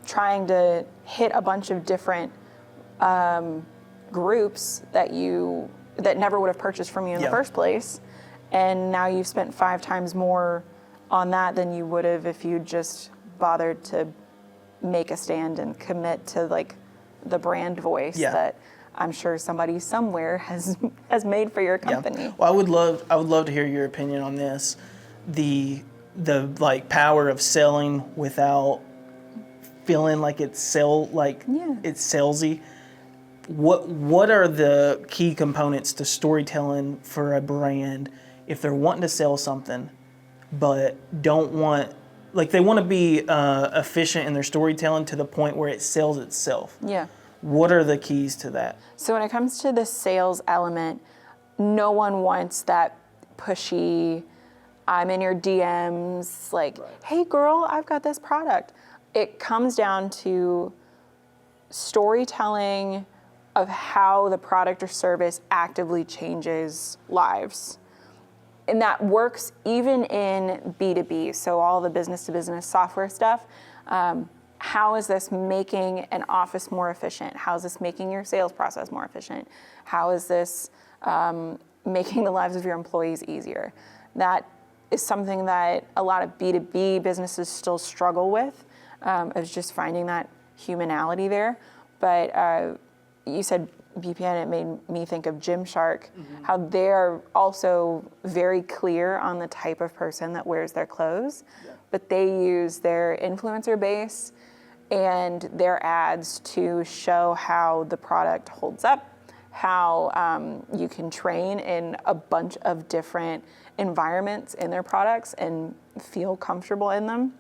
trying to hit a bunch of different groups that never would have purchased from you in the first place. And now you've spent 5 times more on that than you would have if you just bothered to make a stand and commit to like the brand voice that I'm sure somebody somewhere has made for your company. Yeah. Well, I would love to hear your opinion on this. The like power of selling without feeling like it's salesy. What are the key components to storytelling for a brand if they're wanting to sell something but don't want, like they want to be efficient in their storytelling to the point where it sells itself? Yeah. What are the keys to that? So when it comes to the sales element, no one wants that pushy, I'm in your DMs, like, hey girl, I've got this product. It comes down to storytelling of how the product or service actively changes lives. And that works even in B2B, so all the business-to-business software stuff. How is this making an office more efficient? How is this making your sales process more efficient? How is this making the lives of your employees easier? That is something that a lot of B2B businesses still struggle with, is just finding that humanality there. But you said BPN, it made me think of Gymshark, how they're also very clear on the type of person that wears their clothes, but they use their influencer base and their ads to show how the product holds up, how you can train in a bunch of different environments in their products and feel comfortable in them.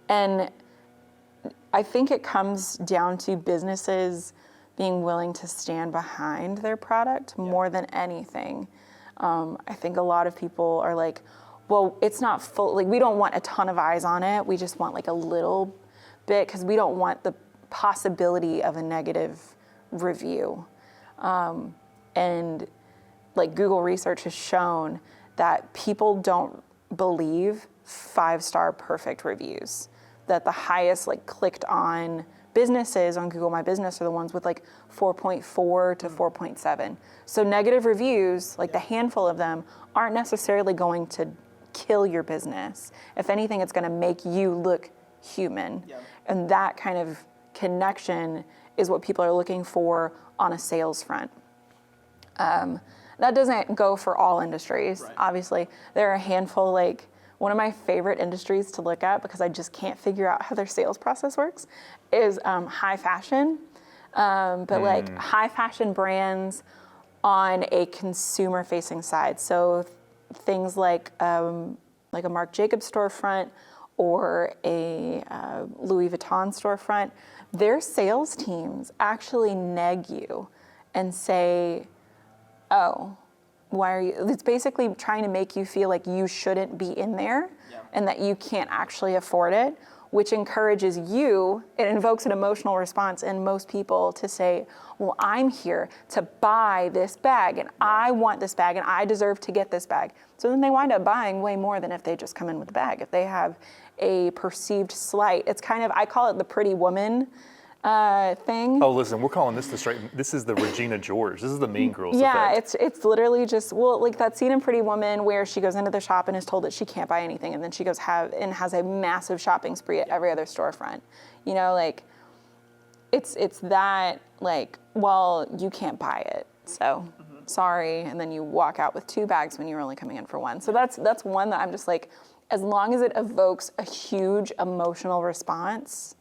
And I think it comes down to businesses being willing to stand behind their product more than anything. I think a lot of people are like, well, it's not full, like we don't want a ton of eyes on it. We just want like a little bit because we don't want the possibility of a negative review. And like Google research has shown that people don't believe 5-star perfect reviews, that the highest like clicked on businesses on Google My Business are the ones with like 4.4 to 4.7. So negative reviews, like the handful of them, aren't necessarily going to kill your business. If anything, it's going to make you look human. And that kind of connection is what people are looking for on a sales front. That doesn't go for all industries. Obviously, there are a handful, like one of my favorite industries to look at because I just can't figure out how their sales process works is high fashion. But like high fashion brands on a consumer facing side. So things like a Marc Jacobs storefront or a Louis Vuitton storefront, their sales teams actually neg you and say, oh, why are you? It's basically trying to make you feel like you shouldn't be in there and that you can't actually afford it, which encourages you, it invokes an emotional response in most people to say, well, I'm here to buy this bag and I want this bag and I deserve to get this bag. So then they wind up buying way more than if they just come in with the bag. If they have a perceived slight, it's kind of, I call it the pretty woman thing. Oh, listen, we're calling this this is the Regina George. This is the Mean Girls Yeah, effect. it's literally just, well, like that scene in Pretty Woman where she goes into the shop and is told that she can't buy anything, and then she goes has a massive shopping spree at every other storefront. You know, like it's that like, well, you can't buy it, so sorry, and then you walk out with 2 bags when you were only coming in for 1. So that's one that I'm just like, as long as it evokes a huge emotional response,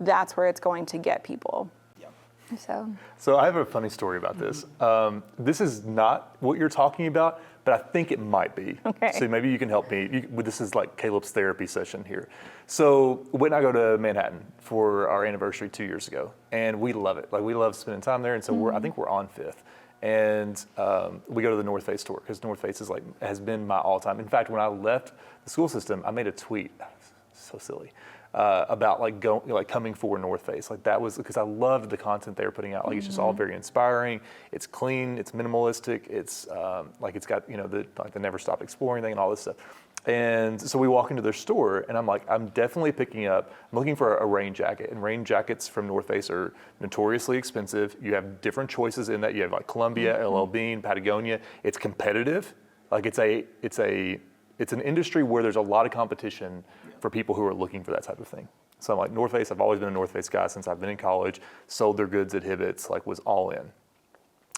that's where it's going to get people. So I have a funny story about this. This is not what you're talking about, but I think it might be. Okay. So maybe you can help me. This is like Caleb's therapy session here. So Whit and I go to Manhattan for our anniversary 2 years ago, and we love it. Like we love spending time there, and so I think we're on 5th. And we go to the North Face store because North Face has been my all-time. In fact, when I left the school system, I made a tweet. so silly. About like coming for North Face. Like that was because I loved the content they were putting out. Like it's just all very inspiring. It's clean. It's minimalistic. It's like it's got the never stop exploring thing and all this stuff. And so we walk into their store, and I'm like, I'm definitely I'm looking for a rain jacket. And rain jackets from North Face are notoriously expensive. You have different choices in that. You have like Columbia, LL Bean, Patagonia. It's competitive. Like it's an industry where there's a lot of competition for people who are looking for that type of thing. So I'm like, North Face, I've always been a North Face guy since I've been in college, sold their goods at Hibbett's, like was all in.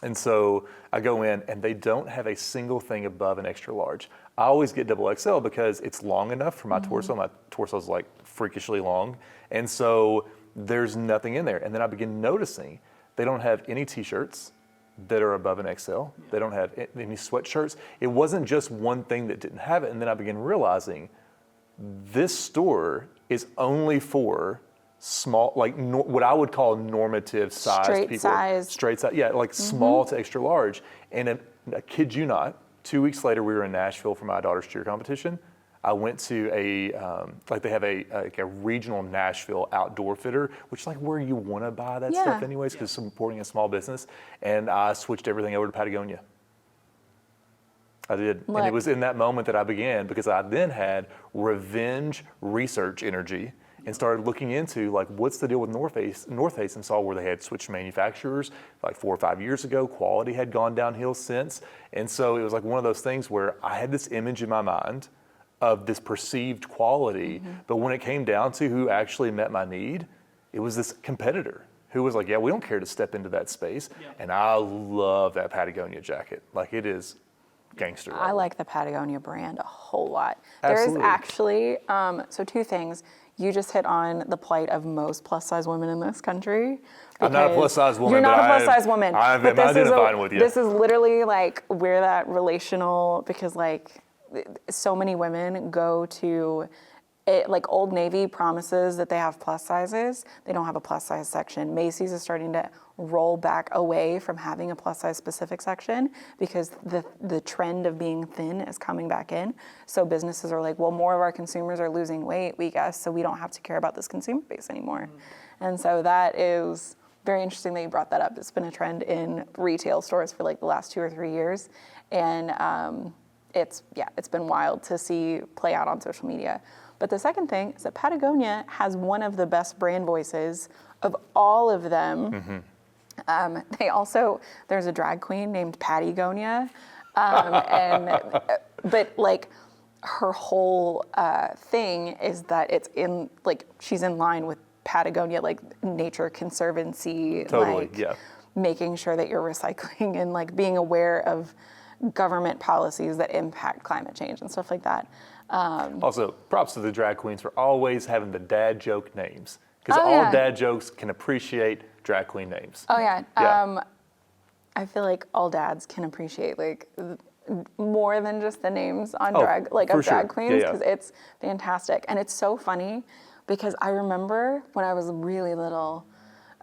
And so I go in and they don't have a single thing above an extra large. I always get double XL because it's long enough for my torso. My torso's like freakishly long. And so there's nothing in there. And then I begin noticing they don't have any t-shirts that are above an XL. They don't have any sweatshirts. It wasn't just one thing that didn't have it. And then I began realizing this store is only for small, like what I would call normative size people. Straight size. Yeah, like small to extra large. And I kid you not, 2 weeks later, we were in Nashville for my daughter's cheer competition. I went to they have a regional Nashville outdoor fitter, which is like where you want to buy that stuff anyways, because it's supporting a small business. And I switched everything over to Patagonia. I did. And it was in that moment that I began, because I then had revenge research energy and started looking into like, what's the deal with North Face, and saw where they had switched manufacturers like 4 or 5 years ago. Quality had gone downhill since. And so it was like one of those things where I had this image in my mind of this perceived quality, but when it came down to who actually met my need, it was this competitor who was like, yeah, we don't care to step into that space. And I love that Patagonia jacket. Like it is gangster. I like the Patagonia brand a whole lot. Absolutely. There is actually, so 2 things. You just hit on the plight of most plus size women in this country. I'm not a plus size woman. You're not a plus size woman. I'm identifying with you. This is literally like where that relational, because like so many women go to it, like Old Navy promises that they have plus sizes. They don't have a plus size section. Macy's is starting to roll back away from having a plus size specific section because the trend of being thin is coming back in. So businesses are like, well, more of our consumers are losing weight, we guess, so we don't have to care about this consumer base anymore. And so that is very interesting that you brought that up. It's been a trend in retail stores for like the last 2 or 3 years. And it's been wild to see play out on social media. But the second thing is that Patagonia has one of the best brand voices of all of them. There's a drag queen named Patagonia, but like her whole thing is that it's in like she's in line with Patagonia, like Nature Conservancy, totally, like making sure that you're recycling and like being aware of government policies that impact climate change and stuff like that. Also, props to the drag queens for always having the dad joke names, because all dad jokes can appreciate drag queen names. Oh yeah. I feel like all dads can appreciate like more than just the names on drag queens, because it's fantastic. And it's so funny because I remember when I was really little,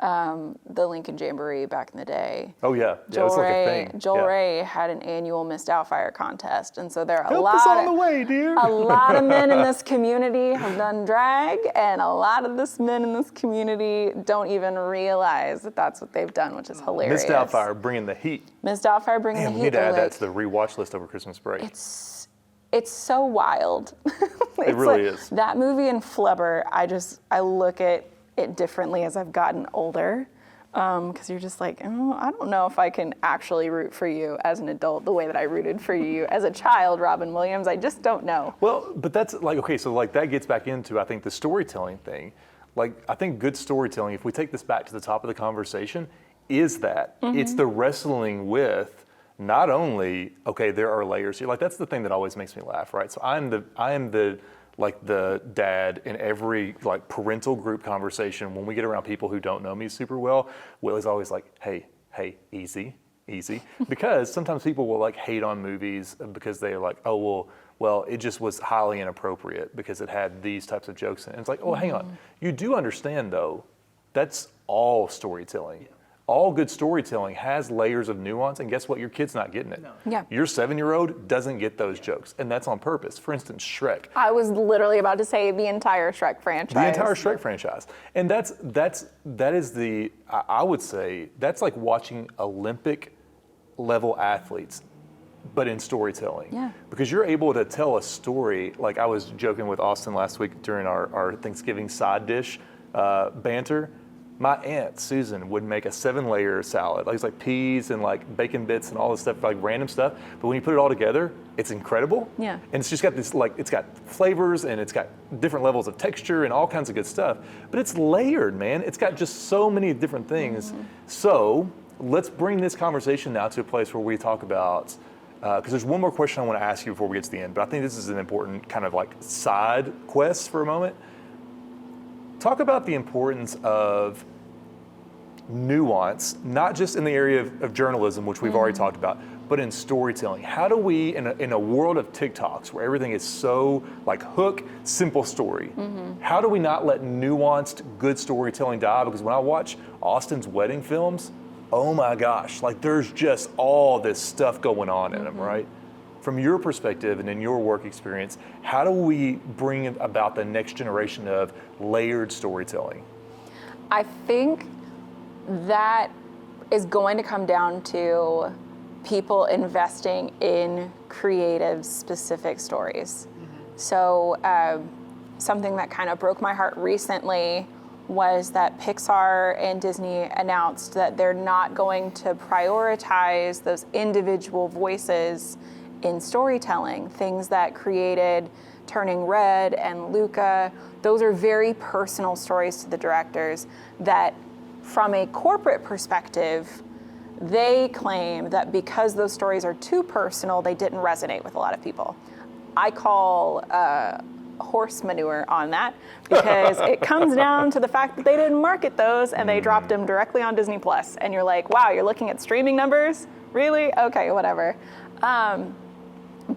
the Lincoln Jamboree back in the day. Oh yeah, Joel like a thing. Joel Ray had an annual Miss Doubtfire contest, and so there are Help us on the way, dear. A lot of men in this community have done drag, and a lot of this men in this community don't even realize that that's what they've done, which is hilarious. Miss Doubtfire bringing the heat. Miss Doubtfire bringing the heat. We need to add that to the rewatch list over Christmas break. It's so wild. It really is. That movie and Flubber, I look at it differently as I've gotten older, because you're just like, oh, I don't know if I can actually root for you as an adult the way that I rooted for you as a child, Robin Williams. I just don't know. Well, but that's like, okay, so like that gets back into, I think, the storytelling thing. Like, I think good storytelling, if we take this back to the top of the conversation, is that it's the wrestling with not only, okay, there are layers here. Like, that's the thing that always makes me laugh, right? So I am the like the dad in every like parental group conversation. When we get around people who don't know me super well, Will is always like, hey, easy. Because sometimes people will like hate on movies because they're like, oh, well, it just was highly inappropriate because it had these types of jokes in it. And it's like, oh, hang on. You do understand though, that's all storytelling. all good storytelling has layers of nuance, and guess what? Your kid's not getting it. No. Yeah. Your 7-year-old doesn't get those jokes, and that's on purpose. For instance, Shrek. I was literally about to say the entire Shrek franchise. The entire Shrek franchise. And that is I would say, that's like watching Olympic level athletes, but in storytelling. Yeah. Because you're able to tell a story, like I was joking with Austin last week during our Thanksgiving side dish banter. My aunt, Susan, would make a 7-layer salad. Like, it's like peas and like bacon bits and all this stuff, like random stuff. But when you put it all together, it's incredible. Yeah. And it's just got this, like, it's got flavors and it's got different levels of texture and all kinds of good stuff. But it's layered, man. It's got just so many different things. So let's bring this conversation now to a place where we talk about, because there's one more question I want to ask you before we get to the end, but I think this is an important kind of like side quest for a moment. Talk about the importance of nuance, not just in the area of journalism, which we've already talked about, but in storytelling. How do we, in a world of TikToks where everything is so like hook, simple story, how do we not let nuanced, good storytelling die? Because when I watch Austin's wedding films, oh my gosh, like there's just all this stuff going on in them, right? From your perspective and in your work experience, how do we bring about the next generation of layered storytelling? I think that is going to come down to people investing in creative, specific stories. So something that kind of broke my heart recently was that Pixar and Disney announced that they're not going to prioritize those individual voices in storytelling. Things that created Turning Red and Luca, those are very personal stories to the directors that, from a corporate perspective, they claim that because those stories are too personal, they didn't resonate with a lot of people. I call horse manure on that because it comes down to the fact that they didn't market those and they dropped them directly on Disney Plus. And you're like, wow, you're looking at streaming numbers? Really? Okay, whatever.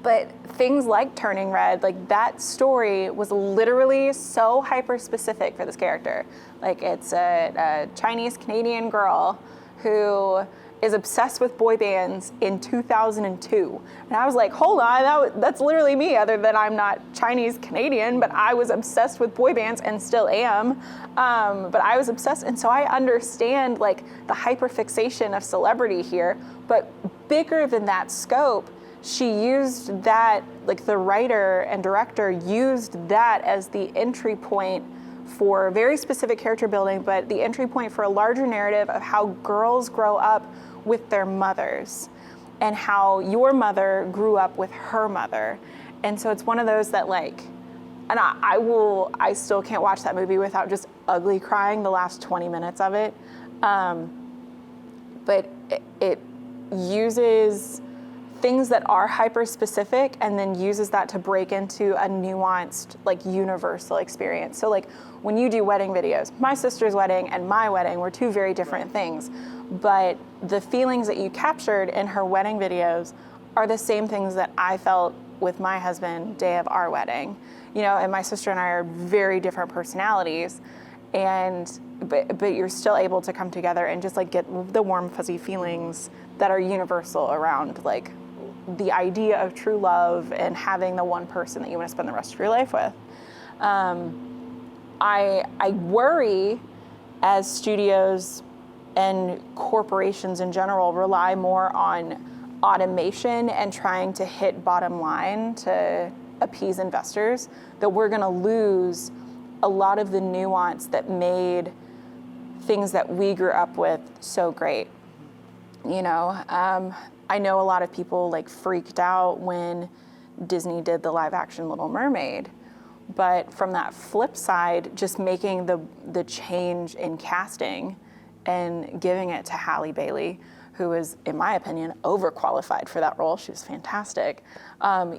But things like Turning Red, like that story was literally so hyper specific for this character. Like it's a Chinese Canadian girl who is obsessed with boy bands in 2002. And I was like, hold on, that's literally me, other than I'm not Chinese Canadian, but I was obsessed with boy bands and still am. But I was obsessed, and so I understand like the hyperfixation of celebrity here, but bigger than that scope, she used that, like the writer and director used that as the entry point for very specific character building, but the entry point for a larger narrative of how girls grow up with their mothers and how your mother grew up with her mother. And so it's one of those that like, and I still can't watch that movie without just ugly crying the last 20 minutes of it. But it uses things that are hyper specific and then uses that to break into a nuanced, like universal experience. So like when you do wedding videos, my sister's wedding and my wedding were two very different things, but the feelings that you captured in her wedding videos are the same things that I felt with my husband day of our wedding. You know, and my sister and I are very different personalities, and but you're still able to come together and just like get the warm fuzzy feelings that are universal around like the idea of true love and having the one person that you want to spend the rest of your life with. I worry as studios and corporations in general rely more on automation and trying to hit bottom line to appease investors, that we're going to lose a lot of the nuance that made things that we grew up with so great. You know, I know a lot of people like freaked out when Disney did the live action Little Mermaid, but from that flip side, just making the change in casting and giving it to Halle Bailey, who is, in my opinion, overqualified for that role. She was fantastic.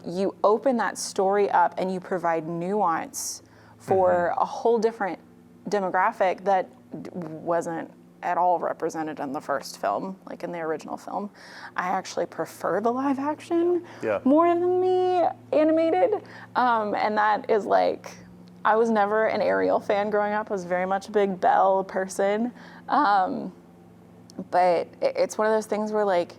You open that story up and you provide nuance for a whole different demographic that wasn't at all represented in the first film, like in the original film. I actually prefer the live action more than the animated. And that is like, I was never an Ariel fan growing up. I was very much a big Belle person. but it's one of those things where like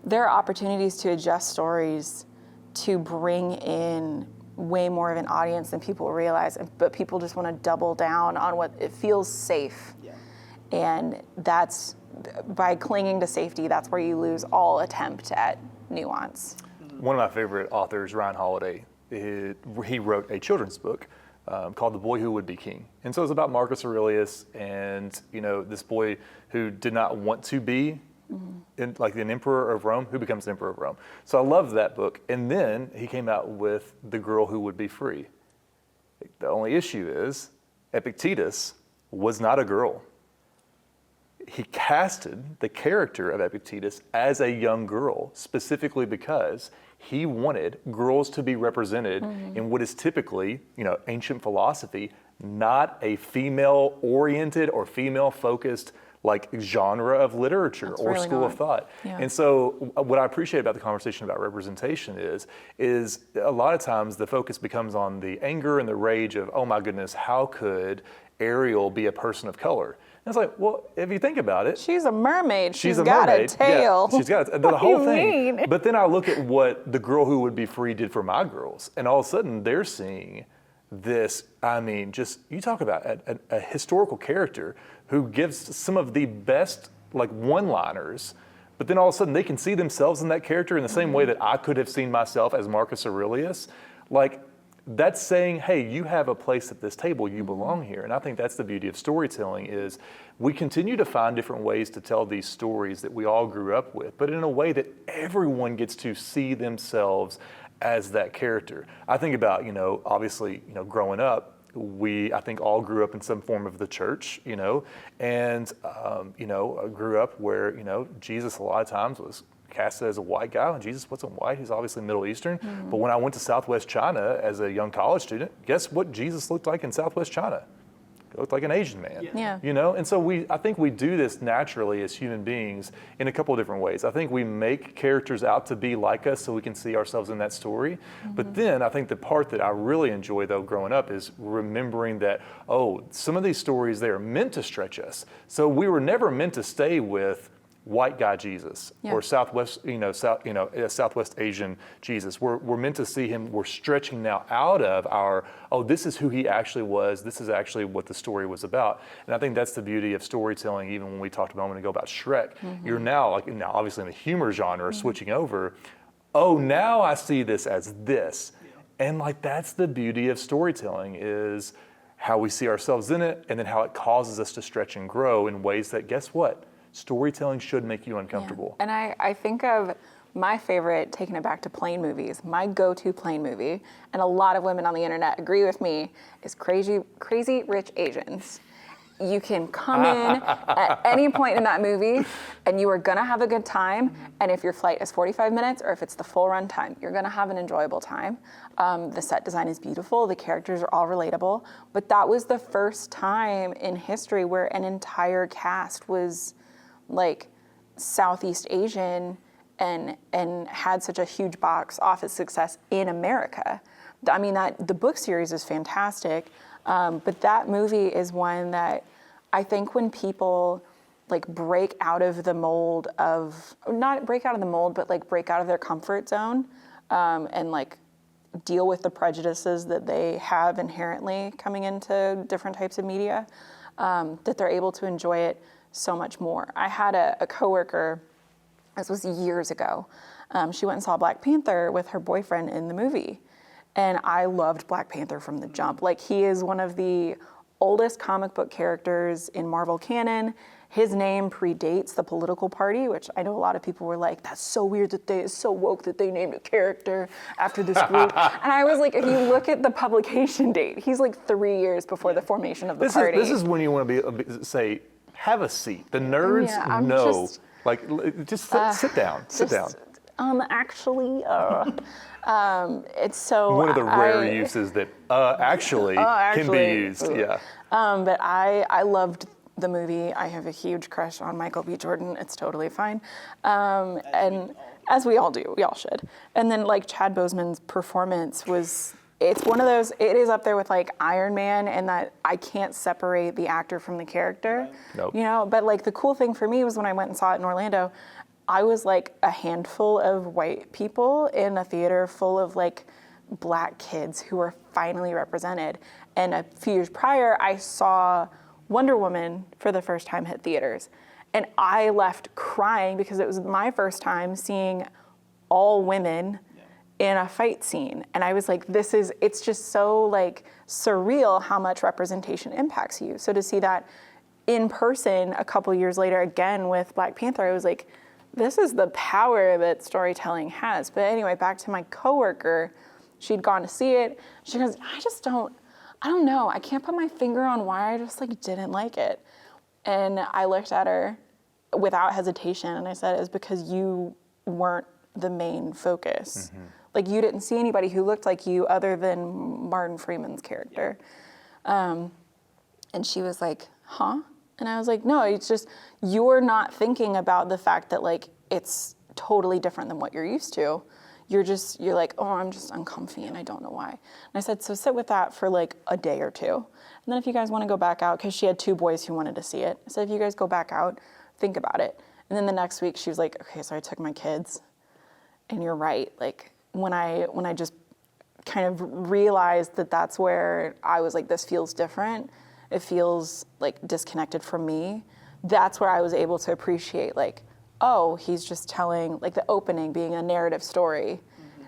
there are opportunities to adjust stories to bring in way more of an audience than people realize, but people just want to double down on what it feels safe. Yeah. And that's, by clinging to safety, that's where you lose all attempt at nuance. One of my favorite authors, Ryan Holiday, he wrote a children's book called The Boy Who Would Be King. And so it's about Marcus Aurelius and, this boy who did not want to be like an emperor of Rome, who becomes the emperor of Rome. So I loved that book. And then he came out with The Girl Who Would Be Free. The only issue is Epictetus was not a girl. He casted the character of Epictetus as a young girl, specifically because he wanted girls to be represented in what is typically, ancient philosophy, not a female-oriented or female-focused like genre of literature or really school of thought. Yeah. And so what I appreciate about the conversation about representation is a lot of times the focus becomes on the anger and the rage of, oh my goodness, how could Ariel be a person of color? And it's like, well, if you think about it, she's a mermaid. She's got a tail. Yeah, she's got the whole thing. But then I look at what The Girl Who Would Be Free did for my girls, and all of a sudden they're seeing this. I mean, just you talk about a historical character who gives some of the best like one-liners, but then all of a sudden they can see themselves in that character in the same way that I could have seen myself as Marcus Aurelius. Like, that's saying, hey, you have a place at this table, you belong here. And I think that's the beauty of storytelling is we continue to find different ways to tell these stories that we all grew up with, but in a way that everyone gets to see themselves as that character. I think about, obviously, growing up, I think all grew up in some form of the church, and, grew up where, Jesus a lot of times was casted as a white guy, and Jesus wasn't white. He's obviously Middle Eastern. But when I went to Southwest China as a young college student, guess what Jesus looked like in Southwest China? He looked like an Asian man. Yeah. And so I think we do this naturally as human beings in a couple of different ways. I think we make characters out to be like us so we can see ourselves in that story. But then I think the part that I really enjoy though growing up is remembering that, some of these stories, they are meant to stretch us. So we were never meant to stay with white guy Jesus or Southwest Asian Jesus. We're meant to see him. We're stretching now out of our, this is who he actually was. This is actually what the story was about. And I think that's the beauty of storytelling. Even when we talked a moment ago about Shrek, you're now obviously in the humor genre switching over. Now I see this as this. And that's the beauty of storytelling is how we see ourselves in it and then how it causes us to stretch and grow in ways that, guess what? Storytelling should make you uncomfortable. Yeah. And I think of my favorite, taking it back to plane movies, my go-to plane movie, and a lot of women on the internet agree with me, is Crazy Rich Asians. You can come in at any point in that movie and you are gonna have a good time. And if your flight is 45 minutes or if it's the full run time, you're gonna have an enjoyable time. The set design is beautiful, the characters are all relatable, but that was the first time in history where an entire cast was like Southeast Asian and had such a huge box office success in America. I mean, the book series is fantastic, but that movie is one that I think when people break out of the mold of, not break out of the mold, but break out of their comfort zone and deal with the prejudices that they have inherently coming into different types of media, that they're able to enjoy it so much more. I had a coworker, this was years ago, she went and saw Black Panther with her boyfriend in the movie. And I loved Black Panther from the jump. He is one of the oldest comic book characters in Marvel canon. His name predates the political party, which I know a lot of people were like, that's so weird it's so woke that they named a character after this group. And I was like, if you look at the publication date, he's 3 years before the formation of the party. This is when you want to say, have a seat. The nerds know. Just sit down. Sit down. Actually, it's so. One of the rare uses that actually can be used. Yeah. But I loved the movie. I have a huge crush on Michael B. Jordan. It's totally fine. And as we all do, we all should. And then Chad Boseman's performance was it's one of those, it is up there with like Iron Man, and that I can't separate the actor from the character. Nope. You know, but like the cool thing for me was when I went and saw it in Orlando, I was like a handful of white people in a theater full of like Black kids who were finally represented. And a few years prior, I saw Wonder Woman for the first time hit theaters. And I left crying because it was my first time seeing all women in a fight scene. And I was like, it's just so like surreal how much representation impacts you. So to see that in person a couple years later again with Black Panther, I was like, this is the power that storytelling has. But anyway, back to my coworker, she'd gone to see it. She goes, I don't know. I can't put my finger on why I just like didn't like it. And I looked at her without hesitation and I said, it's because you weren't the main focus. Like you didn't see anybody who looked like you other than Martin Freeman's character. And she was like, huh? And I was like, no, it's just, you're not thinking about the fact that like, it's totally different than what you're used to. You're like, oh, I'm just uncomfy and I don't know why. And I said, so sit with that for like a day or two. And then if you guys want to go back out, because she had 2 boys who wanted to see it. I said, if you guys go back out, think about it. And then the next week she was like, okay, so I took my kids. And you're right. Like when I just kind of realized that that's where I was like, this feels different. It feels like disconnected from me. That's where I was able to appreciate like, oh, he's just telling, like the opening being a narrative story.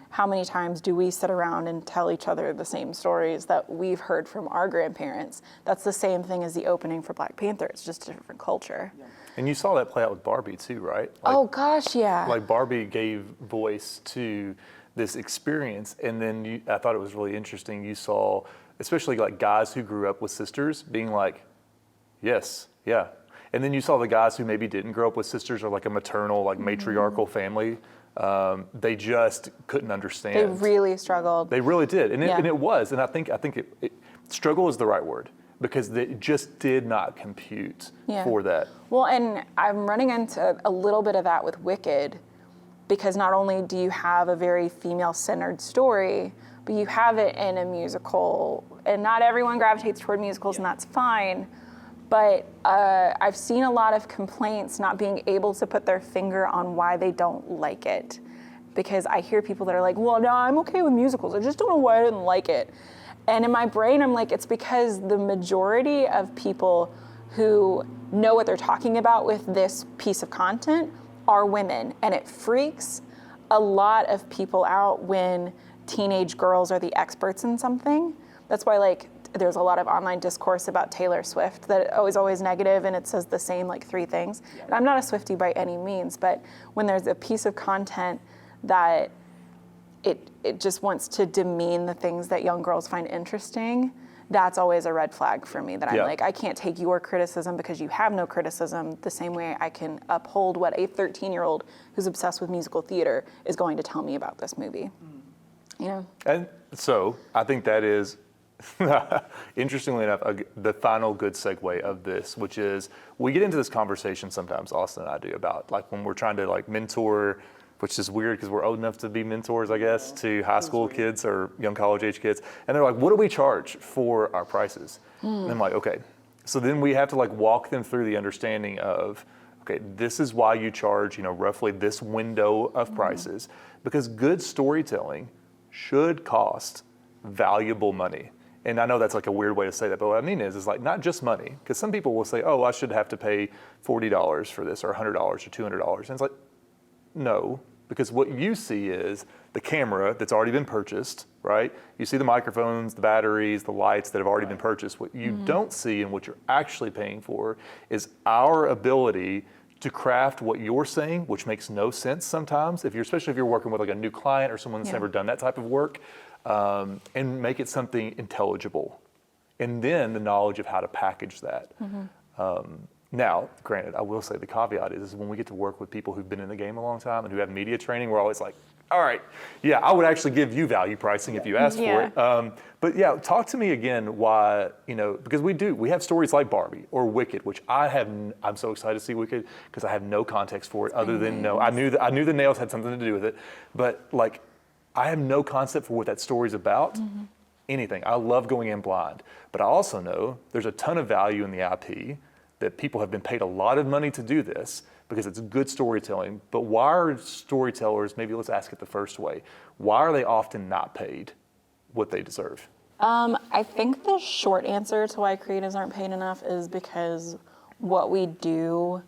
How many times do we sit around and tell each other the same stories that we've heard from our grandparents? That's the same thing as the opening for Black Panther. It's just a different culture. And you saw that play out with Barbie too, right? Like, oh gosh, yeah. Like Barbie gave voice to this experience, and then I thought it was really interesting. You saw, especially like guys who grew up with sisters being like, yes, yeah. And then you saw the guys who maybe didn't grow up with sisters or like a maternal, like matriarchal family. They just couldn't understand. They really struggled. They really did, and it was. And I think struggle is the right word because it just did not compute for that. Well, and I'm running into a little bit of that with Wicked, because not only do you have a very female-centered story, but you have it in a musical, and not everyone gravitates toward musicals, and that's fine. But I've seen a lot of complaints not being able to put their finger on why they don't like it. Because I hear people that are like, well, no, I'm okay with musicals. I just don't know why I didn't like it. And in my brain, I'm like, it's because the majority of people who know what they're talking about with this piece of content are women. And it freaks a lot of people out when teenage girls are the experts in something. That's why, like, there's a lot of online discourse about Taylor Swift that is always negative, and it says the same like 3 things. And I'm not a Swiftie by any means, but when there's a piece of content that it just wants to demean the things that young girls find interesting, that's always a red flag for me, that I'm like, I can't take your criticism because you have no criticism the same way I can uphold what a 13-year-old who's obsessed with musical theater is going to tell me about this movie. You know? And so I think that is, interestingly enough, the final good segue of this, which is we get into this conversation sometimes, Austin and I do, about like when we're trying to like mentor, which is weird because we're old enough to be mentors, I guess, to high school kids or young college age kids. And they're like, what do we charge for our prices? And I'm like, okay. So then we have to like walk them through the understanding of, okay, this is why you charge, roughly this window of prices, because good storytelling should cost valuable money. And I know that's like a weird way to say that, but what I mean is like not just money, because some people will say, oh, I should have to pay $40 for this or $100 or $200. And it's like, no, because what you see is the camera that's already been purchased, right? You see the microphones, the batteries, the lights that have already been purchased. What you don't see and what you're actually paying for is our ability to craft what you're saying, which makes no sense sometimes, especially if you're working with like a new client or someone that's never done that type of work, and make it something intelligible. And then the knowledge of how to package that. Now, granted, I will say the caveat is when we get to work with people who've been in the game a long time and who have media training, we're always like, all right, yeah, I would actually give you value pricing if you asked for it. But yeah, talk to me again why, because we have stories like Barbie or Wicked, which I'm so excited to see Wicked because I have no context for it other than I knew the nails had something to do with it, but like I have no concept for what that story's about. anything. I love going in blind, but I also know there's a ton of value in the IP, that people have been paid a lot of money to do this because it's good storytelling. But why are storytellers, maybe let's ask it the first way, why are they often not paid what they deserve? I think the short answer to why creatives aren't paid enough is because what we do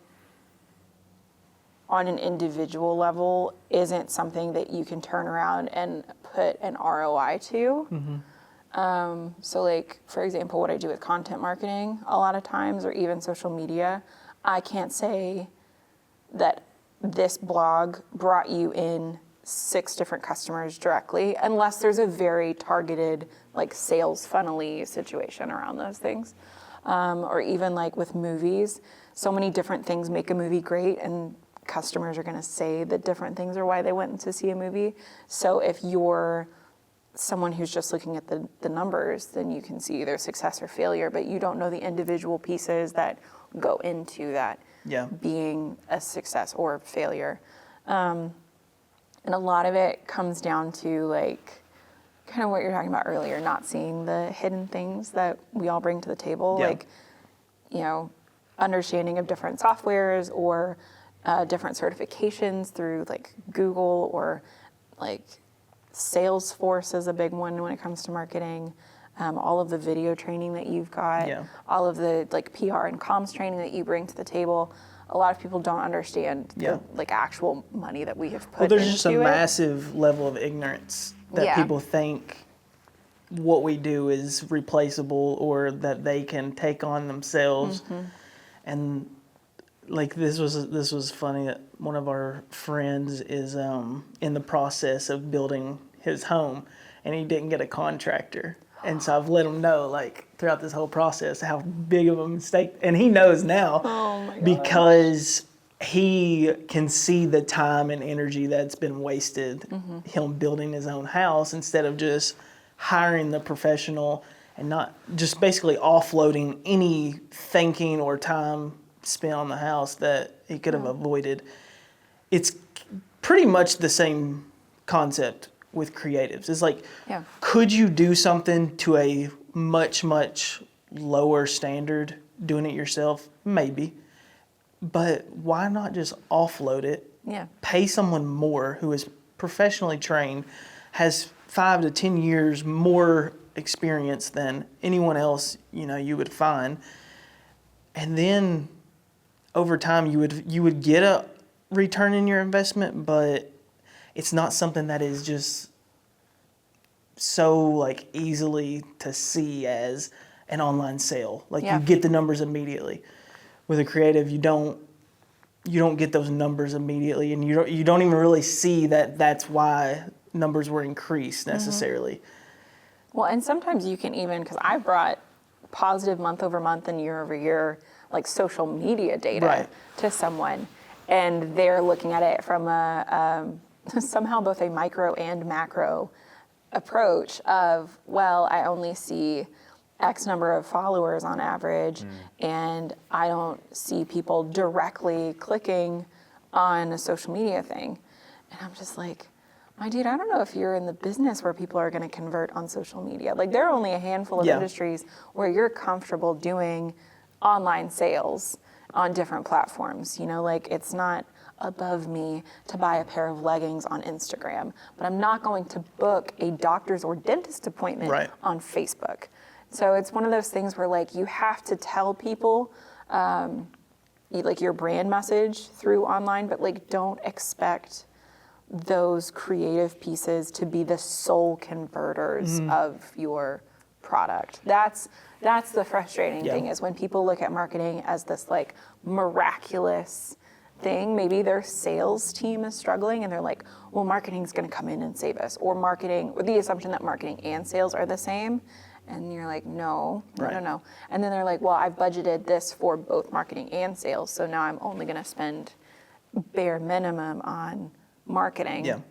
on an individual level isn't something that you can turn around and put an ROI to. So like, for example, what I do with content marketing a lot of times, or even social media, I can't say that this blog brought you in 6 different customers directly, unless there's a very targeted like sales funnel-y situation around those things. Or even like with movies, so many different things make a movie great, and customers are gonna say that different things are why they went to see a movie. So if you're someone who's just looking at the numbers, then you can see either success or failure, but you don't know the individual pieces that go into that being a success or failure. And a lot of it comes down to like kind of what you're talking about earlier, not seeing the hidden things that we all bring to the table, like, you know, understanding of different softwares or different certifications through like Google, or like Salesforce is a big one when it comes to marketing. All of the video training that you've got, all of the like PR and comms training that you bring to the table. A lot of people don't understand the like actual money that we have put into it. Well, there's just a massive level of ignorance that people think what we do is replaceable, or that they can take on themselves. And like this was funny that one of our friends is in the process of building his home, and he didn't get a contractor. And so I've let him know, like, throughout this whole process, how big of a mistake, and he knows now, because he can see the time and energy that's been wasted, him building his own house, instead of just hiring the professional and not just basically offloading any thinking or time spent on the house that he could have avoided. It's pretty much the same concept with creatives. It's like, could you do something to a much, much lower standard doing it yourself? Maybe. But why not just offload it? Pay someone more who is professionally trained, has 5 to 10 years more experience than anyone else, you know, you would find. And then over time you would get a return in your investment, but it's not something that is just so like easily to see as an online sale. Like you get the numbers immediately. With a creative, you don't get those numbers immediately, and you don't even really see that that's why numbers were increased necessarily. Well, and sometimes you can even, because I've brought positive month over month and year over year, like social media data to someone, and they're looking at it from a somehow both a micro and macro approach of, well, I only see X number of followers on average, and I don't see people directly clicking on a social media thing. And I'm just like, my dude, I don't know if you're in the business where people are going to convert on social media. Like, there are only a handful of industries where you're comfortable doing online sales on different platforms. You know, like, it's not above me to buy a pair of leggings on Instagram, but I'm not going to book a doctor's or dentist appointment on Facebook. So it's one of those things where, like, you have to tell people like your brand message through online, but like, don't expect those creative pieces to be the sole converters of your product. That's the frustrating thing, is when people look at marketing as this like miraculous thing. Maybe their sales team is struggling and they're like, well, marketing's going to come in and save us, or the assumption that marketing and sales are the same. And you're like, no. And then they're like, well, I've budgeted this for both marketing and sales, so now I'm only going to spend bare minimum on marketing.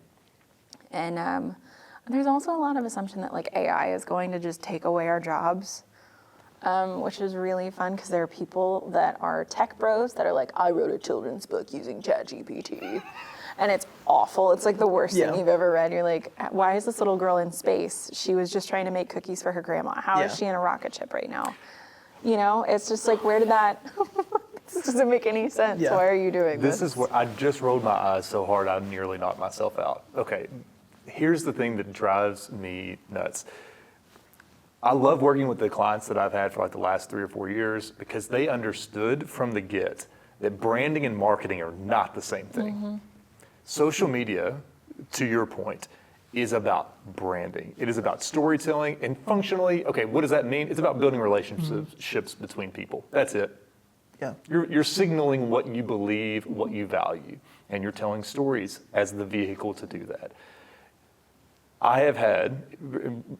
And there's also a lot of assumption that like AI is going to just take away our jobs, which is really fun, because there are people that are tech bros that are like, I wrote a children's book using ChatGPT, and it's awful. It's like the worst Yeah. thing you've ever read. You're like, why is this little girl in space? She was just trying to make cookies for her grandma. How is Yeah. she in a rocket ship right now? You know, it's just like, where did that, this doesn't make any sense. Yeah. Why are you doing this? This is where I just rolled my eyes so hard I nearly knocked myself out. Okay, here's the thing that drives me nuts. I love working with the clients that I've had for like the last 3 or 4 years because they understood from the get that branding and marketing are not the same thing. Social media, to your point, is about branding. It is about storytelling and functionally, okay, what does that mean? It's about building relationships between people. That's it. Yeah. You're signaling what you believe, what you value, and you're telling stories as the vehicle to do that. I have had,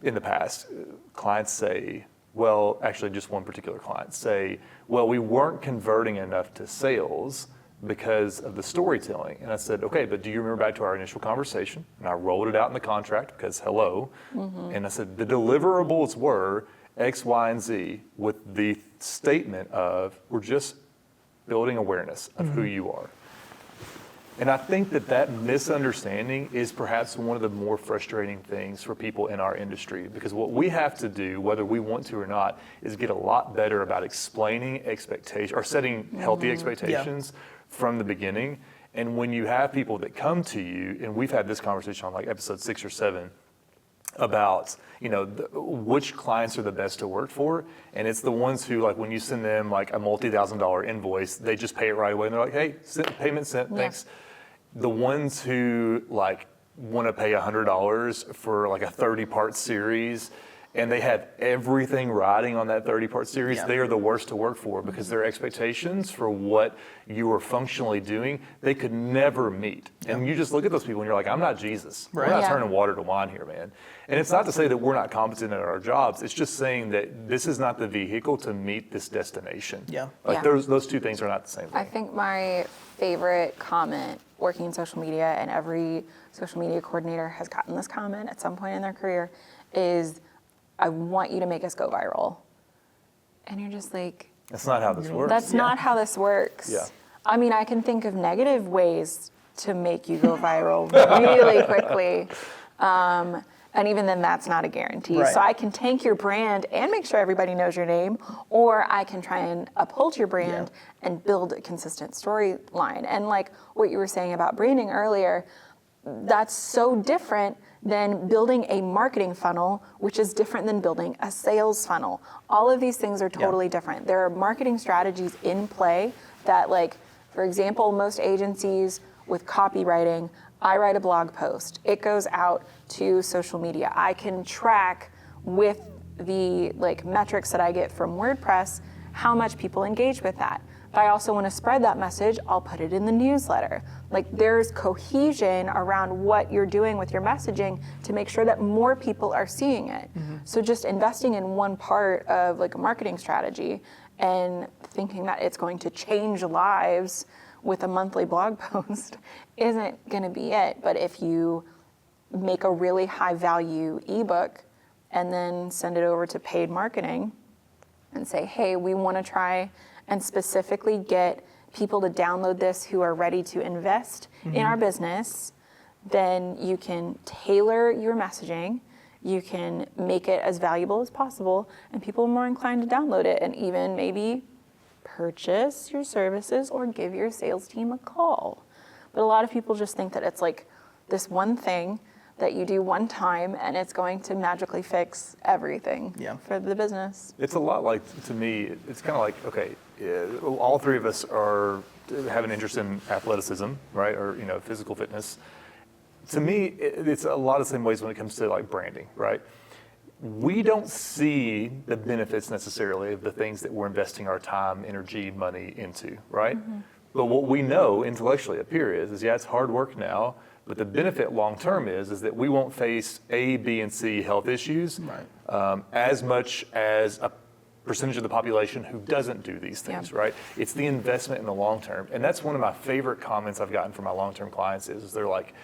in the past, clients say, well, actually just one particular client say, well, we weren't converting enough to sales because of the storytelling. And I said, okay, but do you remember back to our initial conversation? And I rolled it out in the contract because hello. And I said, the deliverables were X, Y, and Z with the statement of, we're just building awareness of who you are. And I think that misunderstanding is perhaps one of the more frustrating things for people in our industry, because what we have to do, whether we want to or not, is get a lot better about explaining expectations or setting healthy expectations from the beginning. And when you have people that come to you, and we've had this conversation on like episode 6 or 7 about, you know, which clients are the best to work for. And it's the ones who, like, when you send them like a multi-$1,000 invoice, they just pay it right away. And they're like, hey, payment sent, thanks. The ones who like want to pay $100 for like a 30-part series and they have everything riding on that 30-part series, they are the worst to work for because their expectations for what you are functionally doing, they could never meet. And you just look at those people and you're like, I'm not Jesus. We're not turning water to wine here, man. And it's not to say that we're not competent at our jobs. It's just saying that this is not the vehicle to meet this destination. Like those two things are not the same thing. I think my favorite comment working in social media, and every social media coordinator has gotten this comment at some point in their career, is, I want you to make us go viral. And you're just like, that's not how this works. That's not how this works. I mean, I can think of negative ways to make you go viral really quickly. And even then, that's not a guarantee. So I can tank your brand and make sure everybody knows your name, or I can try and uphold your brand and build a consistent storyline. And like what you were saying about branding earlier, that's so different than building a marketing funnel, which is different than building a sales funnel. All of these things are totally different. There are marketing strategies in play that, like, for example, most agencies with copywriting, I write a blog post. It goes out to social media. I can track with the like metrics that I get from WordPress how much people engage with that. If I also want to spread that message, I'll put it in the newsletter. Like, there's cohesion around what you're doing with your messaging to make sure that more people are seeing it. So just investing in one part of like a marketing strategy and thinking that it's going to change lives with a monthly blog post isn't going to be it. But if you make a really high value ebook and then send it over to paid marketing and say, hey, we want to try and specifically get people to download this who are ready to invest in our business, then you can tailor your messaging, you can make it as valuable as possible, and people are more inclined to download it and even maybe purchase your services or give your sales team a call. But a lot of people just think that it's like this one thing that you do one time and it's going to magically fix everything for the business. It's a lot like, to me, it's kind of like, okay, all three of us have an interest in athleticism, right? Or, you know, physical fitness. To me, it's a lot of the same ways when it comes to like branding, right? We don't see the benefits necessarily of the things that we're investing our time, energy, money into, right? But what we know intellectually up here is it's hard work now, but the benefit long-term is that we won't face A, B, and C health issues as much as a percentage of the population who doesn't do these things, right? It's the investment in the long term. And that's one of my favorite comments I've gotten from my long-term clients is they're like,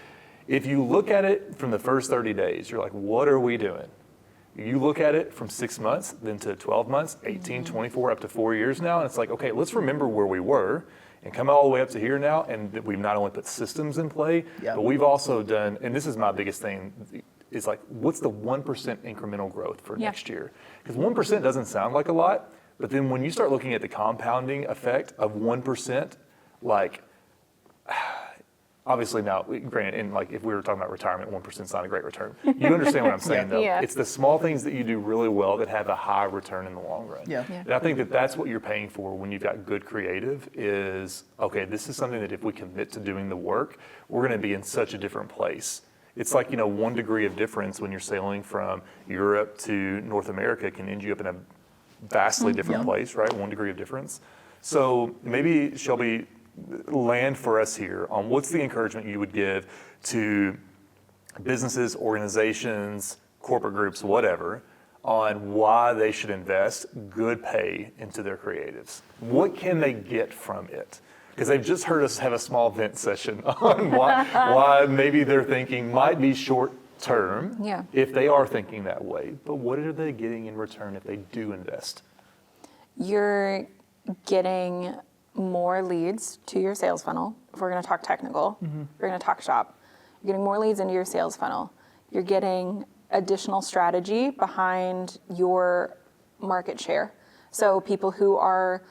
if you look at it from the first 30 days, you're like, what are we doing? You look at it from 6 months, then to 12 months, 18, 24, up to 4 years now, and it's like, okay, let's remember where we were, and come all the way up to here now, and that we've not only put systems in play, Yeah. but we've also done, and this is my biggest thing, is like, what's the 1% incremental growth for next year? Because 1% doesn't sound like a lot, but then when you start looking at the compounding effect of 1%, like, obviously now, granted, and like if we were talking about retirement, 1% is not a great return. You understand what I'm saying, though. Yeah. It's the small things that you do really well that have a high return in the long run. Yeah. And I think that that's what you're paying for when you've got good creative is, okay, this is something that if we commit to doing the work, we're going to be in such a different place. It's like, 1 degree of difference when you're sailing from Europe to North America can end you up in a vastly different place, right? 1 degree of difference. So maybe, Shelby, land for us here on what's the encouragement you would give to businesses, organizations, corporate groups, whatever, on why they should invest good pay into their creatives. What can they get from it? Because they've just heard us have a small vent session on why maybe their thinking might be short term if they are thinking that way. But what are they getting in return if they do invest? You're getting more leads to your sales funnel. If we're going to talk technical, we're going to talk shop. You're getting more leads into your sales funnel. You're getting additional strategy behind your market share. So people who are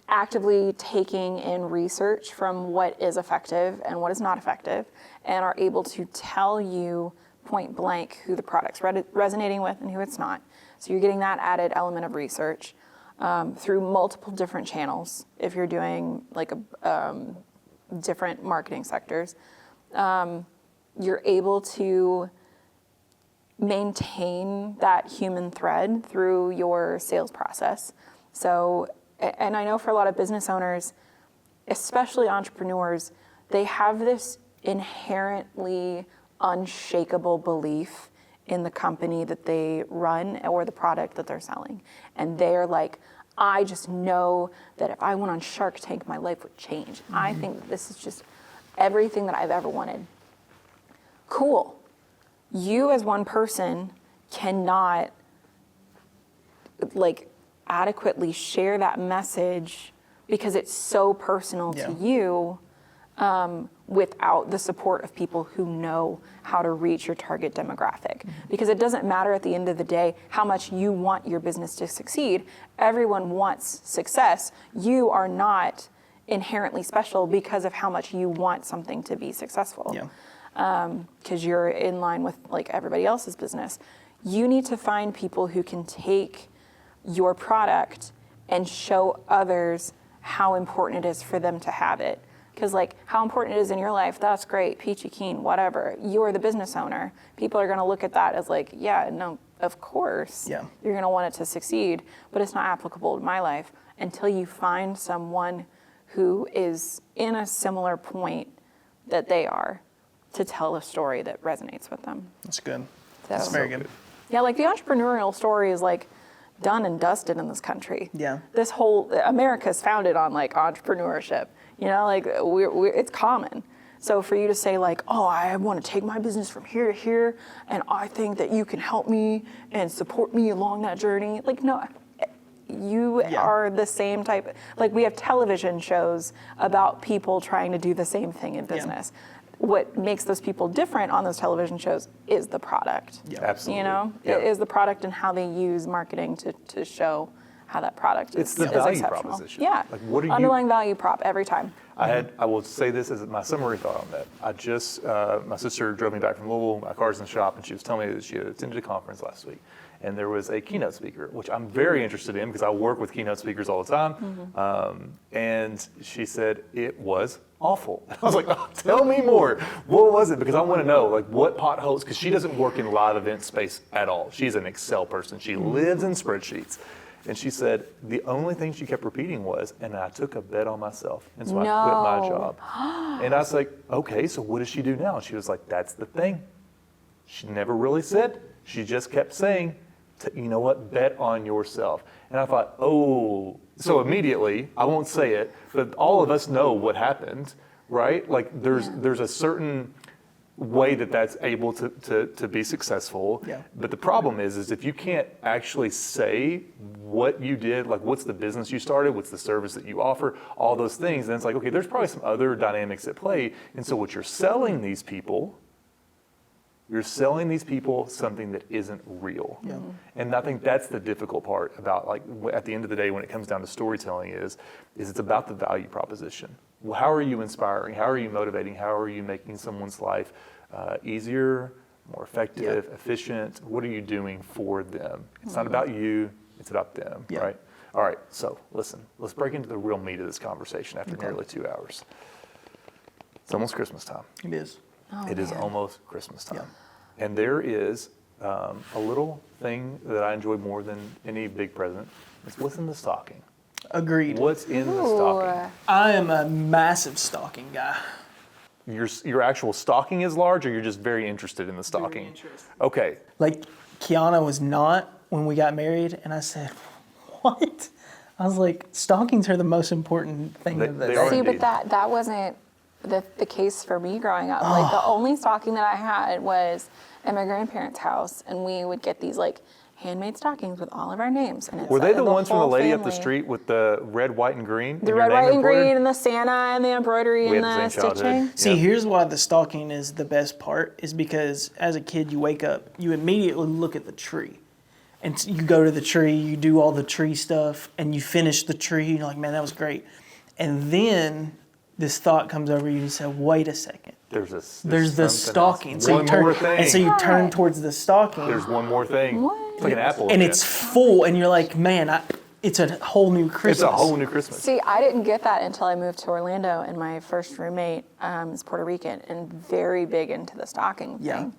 actively taking in research from what is effective and what is not effective and are able to tell you point blank who the product's resonating with and who it's not. So you're getting that added element of research. Through multiple different channels, if you're doing like different marketing sectors, you're able to maintain that human thread through your sales process. So, and I know for a lot of business owners, especially entrepreneurs, they have this inherently unshakable belief in the company that they run or the product that they're selling. And they're like, I just know that if I went on Shark Tank, my life would change. I think this is just everything that I've ever wanted. Cool. You as one person cannot like adequately share that message because it's so personal to you without the support of people who know how to reach your target demographic. Because it doesn't matter at the end of the day how much you want your business to succeed. Everyone wants success. You are not inherently special because of how much you want something to be successful. Because you're in line with like everybody else's business. You need to find people who can take your product and show others how important it is for them to have it. Because like how important it is in your life, that's great, peachy keen, whatever. You're the business owner. People are gonna look at that as like, yeah, no, of course. You're gonna want it to succeed, but it's not applicable to my life until you find someone who is in a similar point that they are to tell a story that resonates with them. That's good. So, That's very good. Yeah, like the entrepreneurial story is like done and dusted in this country. This whole, America's founded on like entrepreneurship. You know, like it's common. So for you to say like, oh, I want to take my business from here to here, and I think that you can help me and support me along that journey. Like, no, you are the same type. Like we have television shows about people trying to do the same thing in business. What makes those people different on those television shows is the product. Absolutely. You know, it is the product and how they use marketing to show how that product It's is the value exceptional. proposition. Yeah, Like, what are underlying value prop every time. I will say this as my summary thought on that. I just, my sister drove me back from Louisville, my car's in the shop, and she was telling me that she had attended a conference last week. And there was a keynote speaker, which I'm very interested in because I work with keynote speakers all the time. And she said it was awful. I was like, oh, tell me more. What was it? Because I want to know, like, what potholes, because she doesn't work in live event space at all. She's an Excel person. She lives in spreadsheets. And she said the only thing she kept repeating was, and I took a bet on myself. And so I quit my job. And I was like, okay, so what does she do now? And she was like, that's the thing. She never really said. She just kept saying, you know what, bet on yourself. And I thought, oh, so immediately, I won't say it, but all of us know what happened, right? Like there's a certain, way that that's able to be successful. Yeah. But the problem is if you can't actually say what you did, like what's the business you started, what's the service that you offer, all those things, then it's like, okay, there's probably some other dynamics at play. And so what you're selling these people something that isn't real. Yeah. And I think that's the difficult part about, like, at the end of the day when it comes down to storytelling is it's about the value proposition. Well, how are you inspiring? How are you motivating? How are you making someone's life easier, more effective, efficient? What are you doing for them? It's not about you, it's about them, right? All right, so listen, let's break into the real meat of this conversation after nearly 2 hours. It's almost Christmas time. It is. Oh, It is man. almost Christmas time. And there is a little thing that I enjoy more than any big present. It's what's in the stocking. Agreed. What's in the stocking? I am a massive stocking guy. Your actual stocking is large, or you're just very interested in the stocking? interested. Okay. Like, Kiana was not when we got married, and I said, what? I was like, stockings are the most important thing They- of the they day. are. See, indeed. but that wasn't the case for me growing up. Like the only stocking that I had was at my grandparents' house, and we would get these like handmade stockings with all of our names. And it Were they said the ones from the whole lady up the family. street with the red, white, and green? The red, white, and green, and the Santa, and the embroidery, We and had the the same childhood. stitching. See, Yep. here's why the stocking is the best part, is because as a kid, you wake up, you immediately look at the tree. And so you go to the tree, you do all the tree stuff, and you finish the tree, and you're like, man, that was great. And then this thought comes over you and you say, wait a second. There's There's something the else. stocking. So One you turn, more thing. and so you turn towards the stocking, There's one more thing. What? It's like an apple. and event. it's full, and you're like, man, it's a whole new Christmas. It's a whole new Christmas. See, I didn't get that until I moved to Orlando, and my first roommate is Puerto Rican and very big into the stocking Yeah. thing.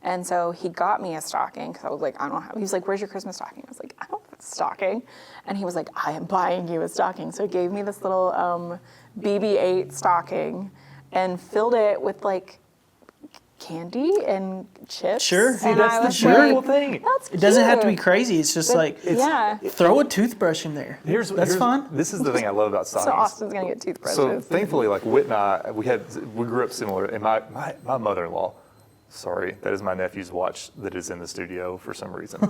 And so he got me a stocking because I was like, I don't have. He was like, "Where's your Christmas stocking?" I was like, "I don't have a stocking," and he was like, "I am buying you a stocking." So he gave me this little BB-8 stocking and filled it with like candy and chips. Sure. See, And that's I the was beautiful like, thing. That's It doesn't have to be cute. crazy. It's just But- like, yeah. throw a toothbrush in there. That's fine. This is the thing I love about stockings. So Austin's gonna get toothbrushes. So thankfully, like Whit and I, we grew up similar. And my mother-in-law, sorry, that is my nephew's watch that is in the studio for some reason.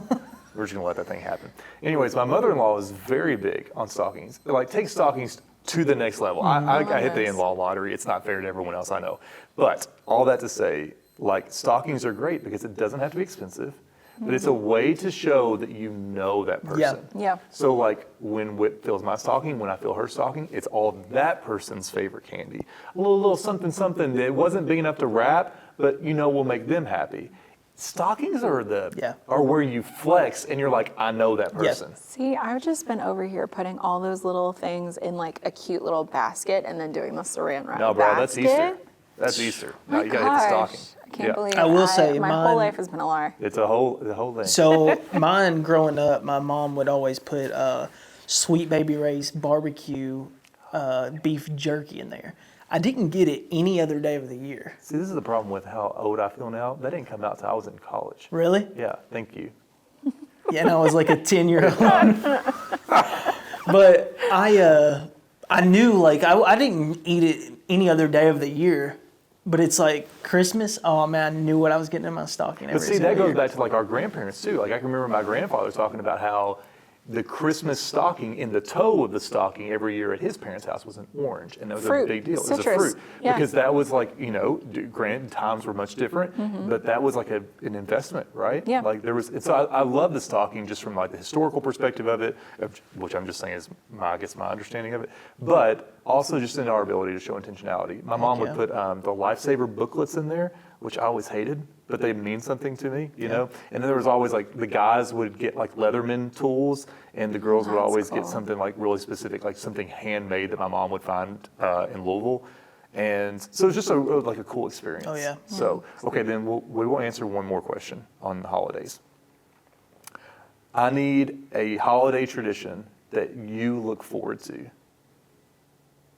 We're just gonna let that thing happen. Anyways, my mother-in-law is very big on stockings. Like, take stockings to the next level. I hit the in-law lottery. It's not fair to everyone else I know. But all that to say, like, stockings are great because it doesn't have to be expensive, but it's a way to show that you know that person. Yeah. So, like, when Whit fills my stocking, when I fill her stocking, it's all that person's favorite candy. A little something that wasn't big enough to wrap, but will make them happy. Stockings are are where you flex, and you're like, I know that person. See, I've just been over here putting all those little things in like a cute little basket and then doing the saran wrap. No, bro, that's basket. Easter. That's Easter. My No, you gotta hit the gosh, stocking. I can't believe I will say my mine- whole life has been a lie. It's the whole thing. So mine growing up, my mom would always put Sweet Baby Ray's barbecue beef jerky in there. I didn't get it any other day of the year. See, this is the problem with how old I feel now. That didn't come out till I was in college. Really? Yeah, thank you. Yeah, and I was like a 10-year-old. But I knew, like, I didn't eat it any other day of the year. But it's like Christmas, oh man, I knew what I was getting in my stocking every But see, that single goes year. back to like our grandparents too. Like, I can remember my grandfather talking about how the Christmas stocking in the toe of the stocking every year at his parents' house was an orange, and that was Fruit. a big deal. It was a Citrus. fruit Yeah. because that was like, granted times were much different, but that was like an investment, right? Yeah. Like there was. So I love the stocking just from like the historical perspective of it, which I'm just saying is my understanding of it, but also just in our ability to show intentionality. My mom would yeah. put the Lifesaver booklets in there, which I always hated, but they mean something to me, you know? And then there was always like, the guys would get like Leatherman tools, and the girls would That's always cool. get something like really specific, like something handmade that my mom would find in Louisville. And so it's just like a cool experience. Oh, yeah. So, okay, then we will answer one more question on the holidays. I need a holiday tradition that you look forward to.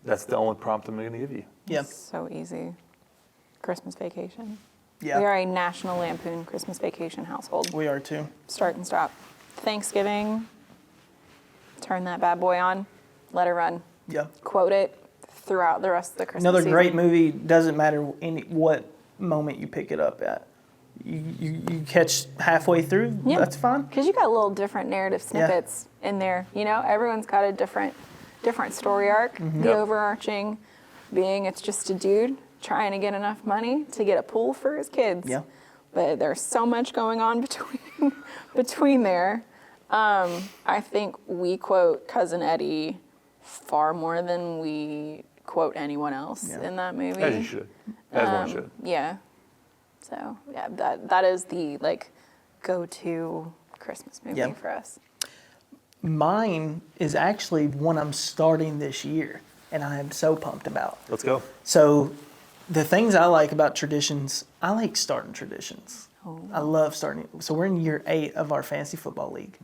That's the only prompt I'm going to give you. Yep. So easy. Christmas vacation. Yeah. We are a National Lampoon Christmas Vacation household. We are too. Start and stop. Thanksgiving, turn that bad boy on, let it run. Yeah. Quote it throughout the rest of the Christmas Another season. great movie, doesn't matter what moment you pick it up at. You catch halfway through, Yeah. that's fine. Because you got little different narrative snippets in there. You know, everyone's got a different story arc. The Yep. overarching being it's just a dude trying to get enough money to get a pool for his kids. Yeah. But there's so much going on between there. I think we quote Cousin Eddie far more than we quote anyone else in that movie. As you should. As one should. Yeah. So yeah, that is the like go-to Christmas movie Yeah. for us. Mine is actually one I'm starting this year, and I am so pumped about. Let's go. So, the things I like about traditions, I like starting traditions. I love starting. So we're in year 8 of our fantasy football league.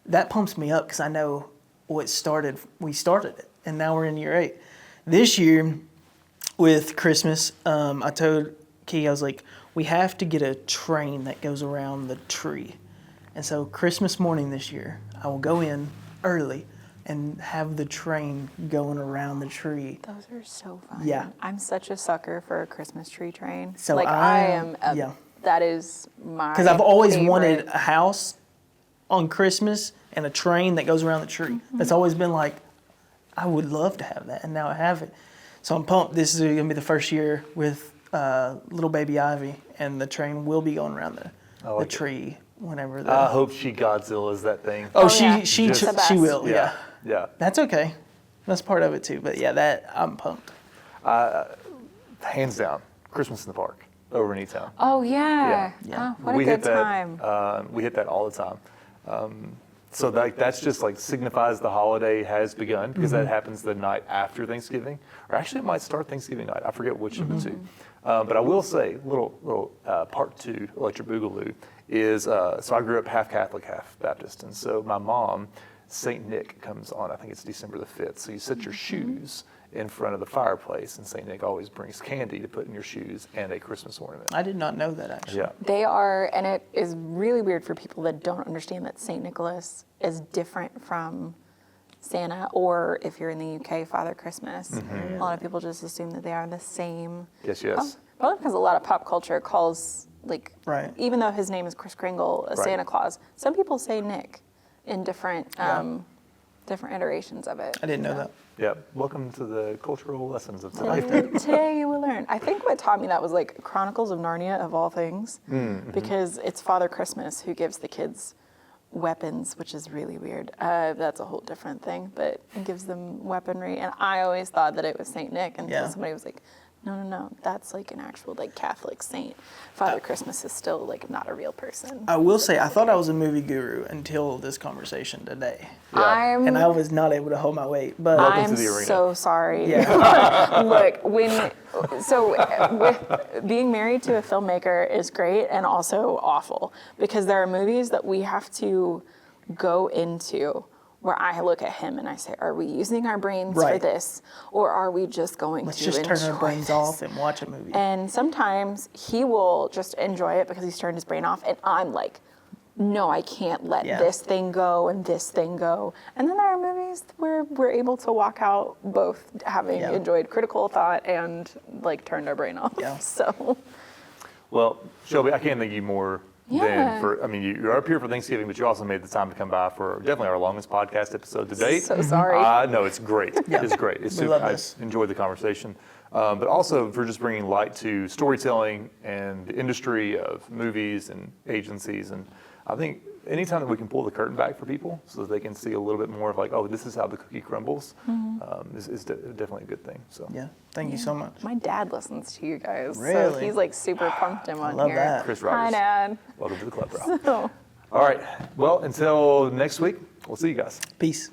That pumps me up because I know we started it, and now we're in year 8. This year, with Christmas, I told Key, I was like, we have to get a train that goes around the tree. And so Christmas morning this year, I will go in early and have the train going around the tree. Those are so fun. Yeah. I'm such a sucker for a Christmas tree train. So like I am. yeah. That is my. Because I've always favorite. wanted a house on Christmas and a train that goes around the tree. That's always been like, I would love to have that, and now I have it. So I'm pumped. This is going to be the first year with little baby Ivy, and the train will be going around the tree whenever. I hope she Godzilla's that thing. Oh, yeah. she Just the best. will. Yeah. Yeah. That's okay. That's part of it too. But yeah, that I'm pumped. Hands down, Christmas in the park over in E-Town. Oh yeah. Yeah. Oh, what a we good hit that, time. we hit that all the time. So that's just like signifies the holiday has begun because that happens the night after Thanksgiving, or actually it might start Thanksgiving night. I forget which of the two. But I will say, little part 2, Electric Boogaloo, is so I grew up half Catholic, half Baptist, and so my mom, Saint Nick comes on. I think it's December the 5th. So you set your shoes in front of the fireplace, and Saint Nick always brings candy to put in your shoes and a Christmas ornament. I did not know that actually. Yeah. They are, and it is really weird for people that don't understand that St. Nicholas is different from Santa, or if you're in the UK, Father Christmas. A lot of people just assume that they are the same. Yes. Probably because a lot of pop culture calls, like, Right. even though his name is Kris Kringle, a Right. Santa Claus, some people say Nick in different iterations of it. I didn't know that. Yeah. Welcome to the cultural lessons of Today, tonight. today you will learn. I think what taught me that was like Chronicles of Narnia of all things, because it's Father Christmas who gives the kids weapons, which is really weird. That's a whole different thing, but it gives them weaponry. And I always thought that it was Saint Nick until somebody was like, no, that's like an actual like Catholic saint. Father Christmas is still like not a real person. I will say I thought I was a movie guru until this conversation today, Yeah. and I was not able to hold my weight. But Welcome I'm to the arena. so sorry. yeah, Look, with being married to a filmmaker is great and also awful, because there are movies that we have to go into where I look at him and I say, are we using our brains for Right. this, or are we just going let's to just turn our enjoy brains this? off and watch a movie. And sometimes he will just enjoy it because he's turned his brain off, and I'm like, no, I can't let this thing go and this thing go. And then there are movies where we're able to walk out both having enjoyed critical thought and like turned our brain off. Yeah. So Well, Shelby, I can't thank you more Yeah. than for, I mean, you're up here for Thanksgiving, but you also made the time to come by for definitely our longest podcast episode to date. So sorry. No, it's great. It's great. It's We super, love I this. enjoyed the conversation. But also for just bringing light to storytelling and the industry of movies and agencies. And I think anytime that we can pull the curtain back for people so that they can see a little bit more of like, oh, this is how the cookie crumbles, is definitely a good thing. So Yeah, thank you so much. My dad listens to you guys. So Really? he's like super pumped him on love here. that. Chris Hi, Rogers, Dad. welcome to the club, bro. So. All right. Well, until next week, we'll see you guys. Peace.